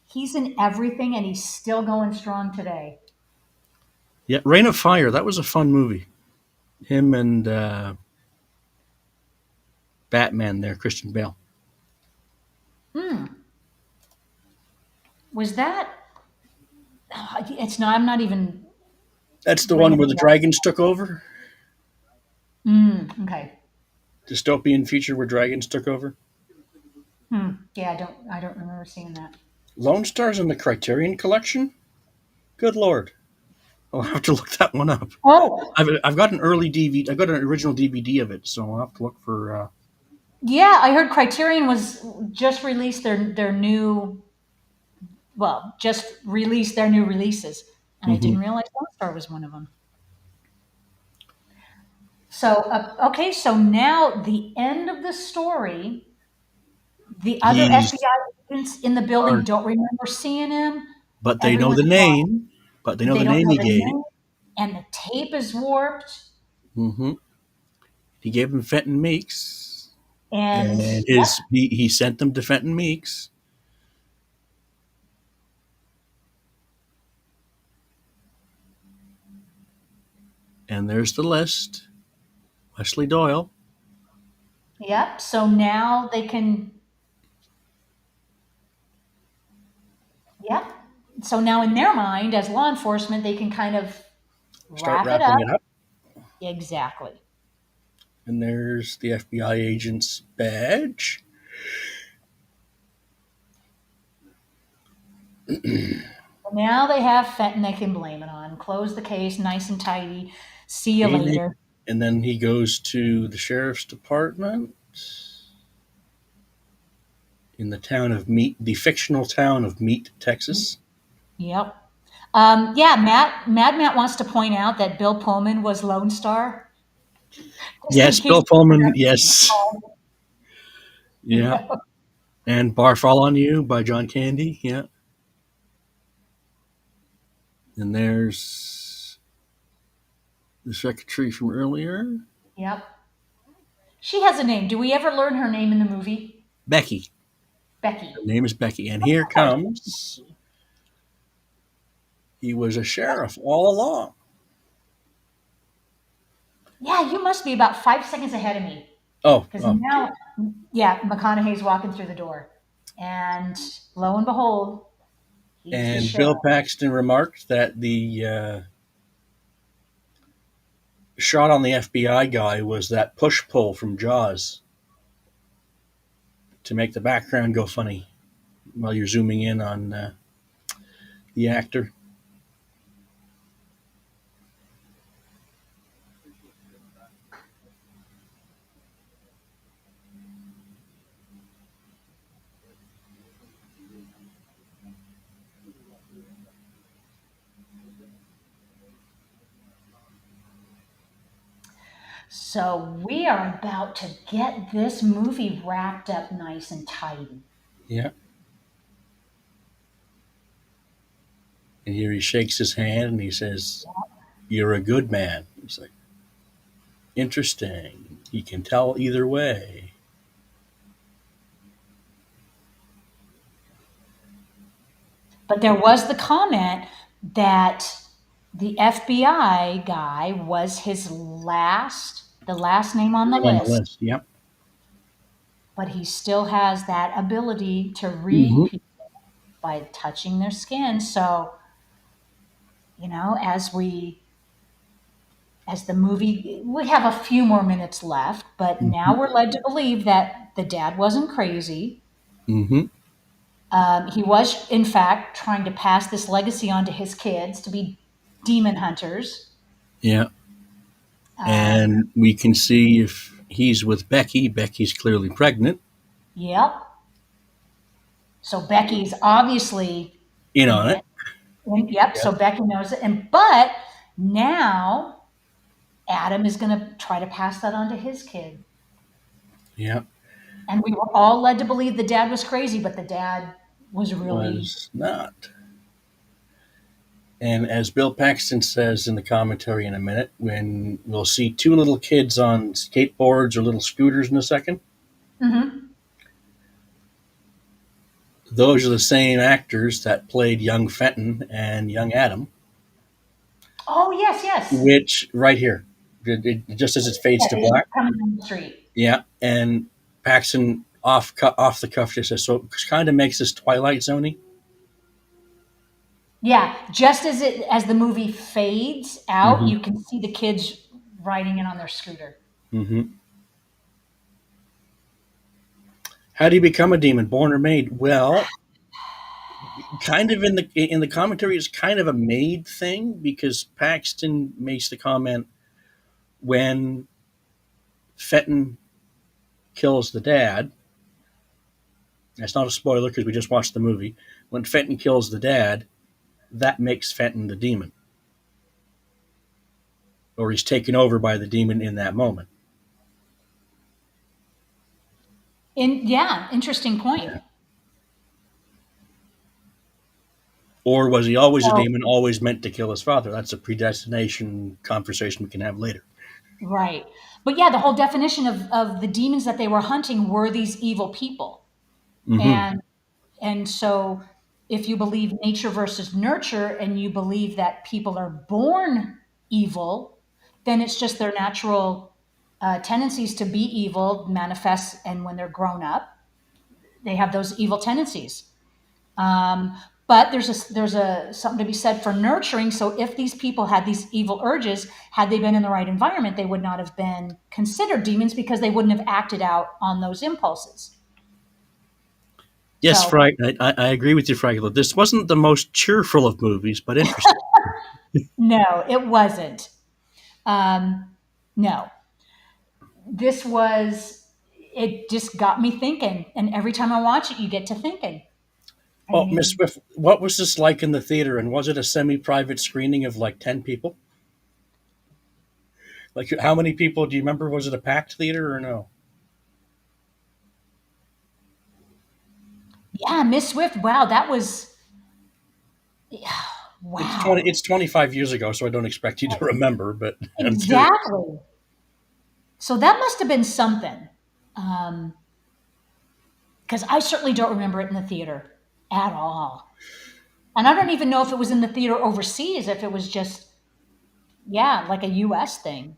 He's in everything, and he's still going strong today. Yeah. Rain of Fire. That was a fun movie. Him and Batman there, Christian Bale. Hmm. Was that? It's not. I'm not even That's the one bringing where it the up. dragons took over. Okay. Dystopian feature where dragons took over. Yeah, I don't remember seeing that. Lone Star's in the Criterion Collection. Good lord. I'll have to look that one up. Oh, I've got an early DVD. I've got an original DVD of it, so I'll have to look for. yeah, I heard Criterion was just released their new, well, just released their new releases, and I Mhm. didn't realize Lone Star was one of them. So, okay, so now the end of the story. The other He's FBI agents in the building hard, don't remember seeing him. but they know Everyone's the gone. name. But they know They the don't name know he the gave. name, and the tape is warped. Hmm. He gave him Fenton Meeks, And and yep, he sent them to Fenton Meeks. And there's the list. Wesley Doyle. yep. So now they can, yep. So now in their mind, as law enforcement, they can kind of Start wrap it wrapping up. it up. Exactly. And there's the FBI agent's badge. Now they have Fenton they can blame it on. Close the case, nice and tidy. See you Amy. later. And then he goes to the sheriff's department in the town of Meat, the fictional town of Meat, Texas. Yep. Yeah, Mad Matt wants to point out that Bill Pullman was Lone Star, just in Yes, case Bill you Pullman. forgot. Yes. Yeah. Yeah. And Bar Fall on You by John Candy. Yeah. And there's the secretary from earlier, Yep. She has a name. Do we ever learn her name in the movie? Becky. Becky. Her name is Becky. And I here thought that was comes, he was a sheriff all along. Yeah, you must be about 5 seconds ahead of me. Oh, Because oh. now, yeah, McConaughey's walking through the door. And lo and behold, he's the And Bill sheriff. Paxton remarked that the shot on the FBI guy was that push pull from Jaws to make the background go funny while you're zooming in on the actor. So we are about to get this movie wrapped up nice and tidy. Yeah. And here he shakes his hand and he says, "You're a good man." It's like, interesting. He can tell either way. But there was the comment that the FBI guy was the last name on the Name on the list. list. Yep. but he still has that ability to read Hmm. people by touching their skin. So, as the movie, we have a few more minutes left, but now we're led to believe that the dad wasn't crazy. Hmm. He was, in fact, trying to pass this legacy on to his kids to be demon hunters. Yeah. Um, And we can see if he's with Becky, Becky's clearly pregnant. yep. So Becky's obviously In in on it. it. And, yep. Yeah. So Becky knows it. But now Adam is going to try to pass that on to his kid. Yeah. And we were all led to believe the dad was crazy, but the dad was really, Was not. And as Bill Paxton says in the commentary in a minute, when we'll see two little kids on skateboards or little scooters in a second, mhm. those are the same actors that played young Fenton and young Adam, Oh, yes, yes. which right here, just as it fades Yeah, to as you're black. coming down the street. Yeah. And Paxton off the cuff just says, so it kind of makes this Twilight Zone. Yeah, just as the movie fades out, Hmm. you can see the kids riding in on their scooter. Hmm. How do you become a demon, born or made? Well, kind of in the commentary, it's kind of a made thing because Paxton makes the comment when Fenton kills the dad. That's not a spoiler because we just watched the movie. When Fenton kills the dad, that makes Fenton the demon, or he's taken over by the demon in that moment. Yeah, interesting point. Or was he always a So, demon, always meant to kill his father? That's a predestination conversation we can have later. right. But yeah, the whole definition of the demons that they were hunting were these evil people. Hmm. And so if you believe nature versus nurture and you believe that people are born evil, then it's just their natural tendencies to be evil manifest, and when they're grown up, they have those evil tendencies. But there's a something to be said for nurturing. So if these people had these evil urges, had they been in the right environment, they would not have been considered demons because they wouldn't have acted out on those impulses. Yes, So I agree with you, Fragula. This wasn't the most cheerful of movies, but interesting. no, it wasn't. Um, no, this was. It just got me thinking, and every time I watch it, you get to thinking. I Oh, Miss mean, Swift, what was this like in the theater? And was it a semi-private screening of like 10 people? Like, how many people do you remember? Was it a packed theater or no? yeah, Miss Swift. Wow, that was It's 20. wow. It's 25 years ago, so I don't expect you to remember. But I'm curious. Exactly. So that must have been something. Um, because I certainly don't remember it in the theater at all. And I don't even know if it was in the theater overseas, if it was just, yeah, like a US thing.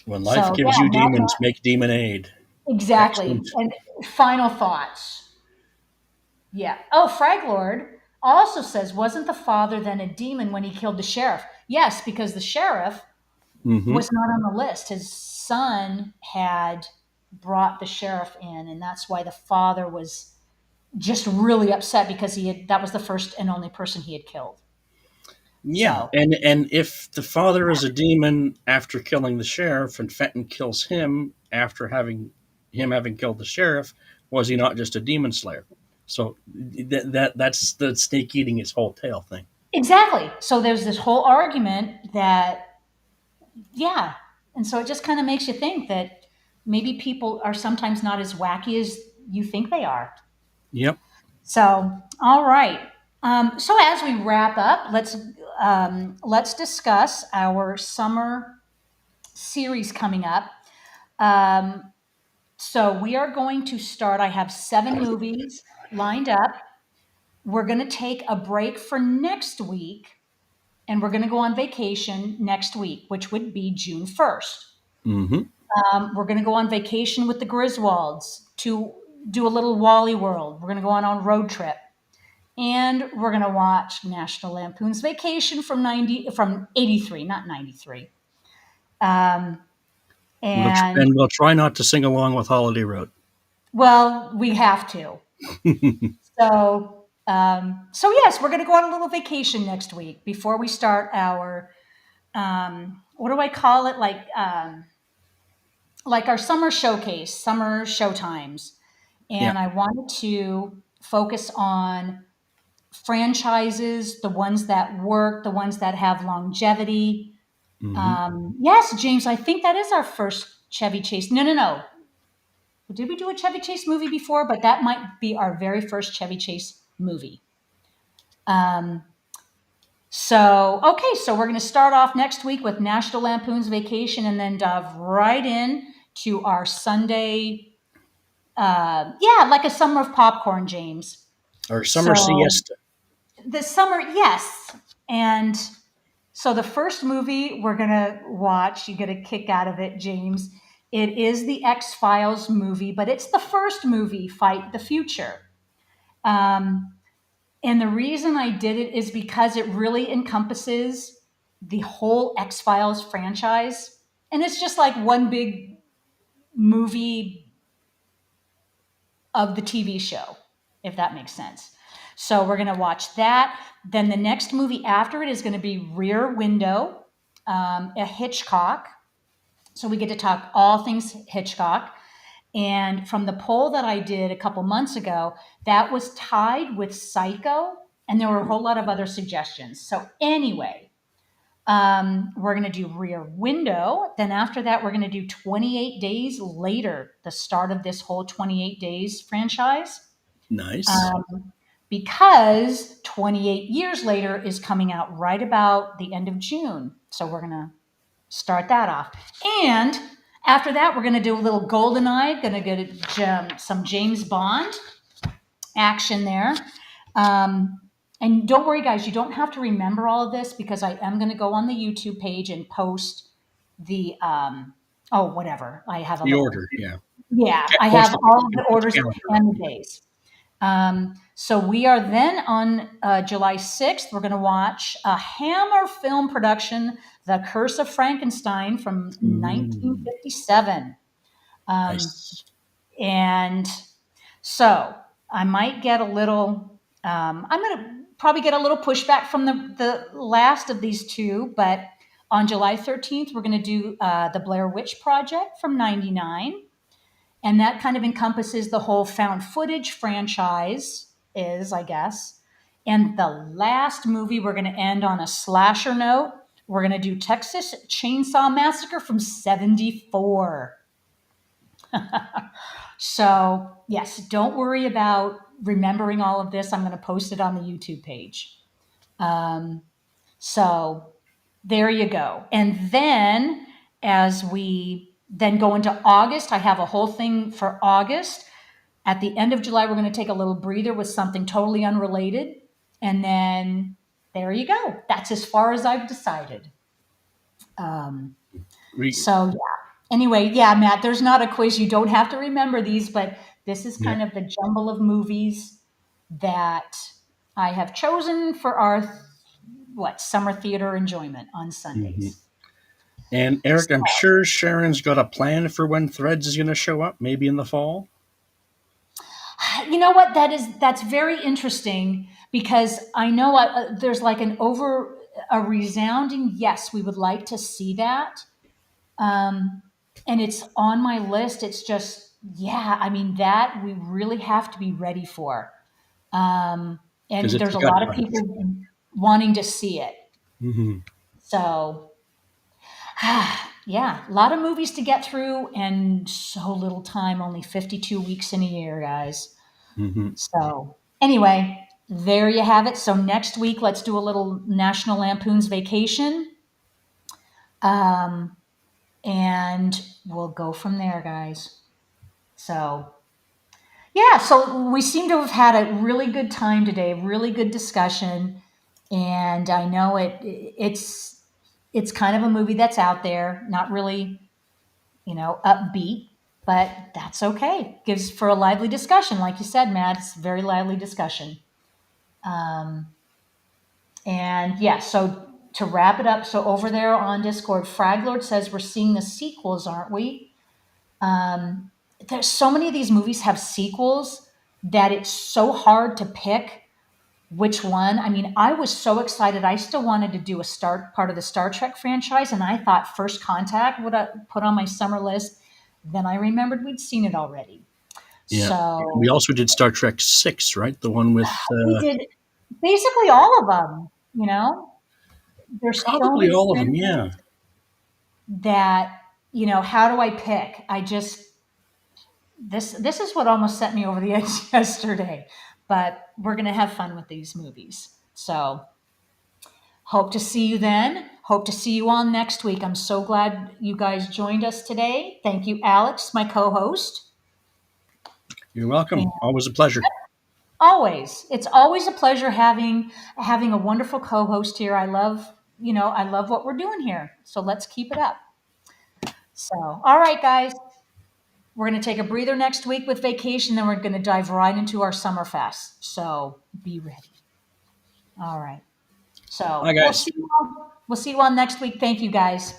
When life So, yeah, gives you not, demons, make demon aid. exactly. Excellent. And final thoughts. Yeah. Oh, Fraglord also says, wasn't the father then a demon when he killed the sheriff? Yes, because the sheriff Hmm. was not on the list. His son had brought the sheriff in, and that's why the father was just really upset because that was the first and only person he had killed. Yeah, So and if the father is a demon after killing the sheriff, and Fenton kills him after having killed the sheriff, was he not just a demon slayer? So that's the snake eating his whole tail thing. exactly. So there's this whole argument that yeah, and so it just kind of makes you think that maybe people are sometimes not as wacky as you think they are. Yep. So all right. So as we wrap up, let's discuss our summer series coming up. Um, so we are going to start. I have 7 movies lined up. We're going to take a break for next week, and we're going to go on vacation next week, which would be June 1st. Hmm. We're going to go on vacation with the Griswolds to do a little Wally World. We're going to go on a road trip. And we're going to watch National Lampoon's Vacation from 83, not 93. Um, and And we'll try not to sing along with Holiday Road. well, we have to. So yes, we're going to go on a little vacation next week before we start our what do I call it? Like our summer showcase, summer showtimes, Yeah. and I wanted to focus on franchises, the ones that work, the ones that have longevity. Hmm. Yes, James, I think that is our first Chevy Chase. No, no, no. Did we do a Chevy Chase movie before? But that might be our very first Chevy Chase movie. Um, so we're going to start off next week with National Lampoon's Vacation and then dive right in to our Sunday, yeah, like a summer of popcorn, James. Our summer So siesta. the summer, yes. And so the first movie we're going to watch, you get a kick out of it, James. It is the X Files movie, but it's the first movie, Fight the Future. Um, and the reason I did it is because it really encompasses the whole X Files franchise. And it's just like one big movie of the TV show, if that makes sense. So we're going to watch that. Then the next movie after it is going to be Rear Window, a Hitchcock. So we get to talk all things Hitchcock. And from the poll that I did a couple months ago, that was tied with Psycho, and there were a whole lot of other suggestions. So anyway, we're going to do Rear Window. Then after that, we're going to do 28 Days Later, the start of this whole 28 Days franchise. Nice. Because 28 years later is coming out right about the end of June. So we're going to start that off. And after that, we're going to do a little GoldenEye, going to get some James Bond action there. And don't worry, guys, you don't have to remember all of this because I am going to go on the YouTube page and post the, whatever. I have a The little, order. Yeah. yeah, I Post have it. all of the Put the orders calendar up. and the days. So we are then on July 6th. We're going to watch a Hammer film production, The Curse of Frankenstein from Ooh, 1957. Um, nice. and so I might get a little, I'm going to probably get a little pushback from the last of these two, but on July 13th, we're going to do The Blair Witch Project from 99. And that kind of encompasses the whole found footage franchise, is, I guess. And the last movie, we're going to end on a slasher note. We're going to do Texas Chainsaw Massacre from 74. So, yes, don't worry about remembering all of this. I'm going to post it on the YouTube page. Um, so, there you go. And then as we then go into August, I have a whole thing for August. At the end of July, we're going to take a little breather with something totally unrelated. And then there you go. That's as far as I've decided. Um, We, so, yeah. Anyway, yeah, Matt, there's not a quiz. You don't have to remember these, but this is yeah. kind of the jumble of movies that I have chosen for our summer theater enjoyment on Hmm. Sundays. And Eric, I'm So, sure Sharon's got a plan for when Threads is going to show up, maybe in the fall. you know what? That's very interesting because I know there's like a resounding yes. We would like to see that, um, and it's on my list. It's just yeah. I mean that we really have to be ready for, um, Because and it's there's a got lot of tons. people wanting to see it. Hmm. So yeah, a lot of movies to get through and so little time. Only 52 weeks in a year, guys. Hmm. So, anyway, there you have it. So, next week, let's do a little National Lampoon's Vacation. Um, and we'll go from there, guys. So, yeah, so we seem to have had a really good time today, really good discussion. And I know it's kind of a movie that's out there, not really upbeat, but that's okay. Gives for a lively discussion. Like you said, Matt, it's a very lively discussion. Um, and yeah, so to wrap it up, so over there on Discord, Fraglord says we're seeing the sequels, aren't we? Um, there's so many of these movies have sequels that it's so hard to pick which one. I mean, I was so excited. I still wanted to do a start part of the Star Trek franchise, and I thought First Contact would I put on my summer list. Then I remembered we'd seen it already. Yeah. We So also did Star Trek 6, right? The one with we did basically all of them. There's so probably many all of them. franchises Yeah. that, how do I pick? I just this is what almost set me over the edge yesterday. But we're gonna have fun with these movies. So hope to see you then. Hope to see you all next week. I'm so glad you guys joined us today. Thank you, Alex, my co-host. You're And welcome. Always a pleasure. it's always a pleasure having a wonderful co-host here. I love what we're doing here. So let's keep it up. So, all right, guys, we're going to take a breather next week with vacation, then we're going to dive right into our summer fest. So be ready. All right. Bye, So we'll guys. see you all next week. Thank you, guys.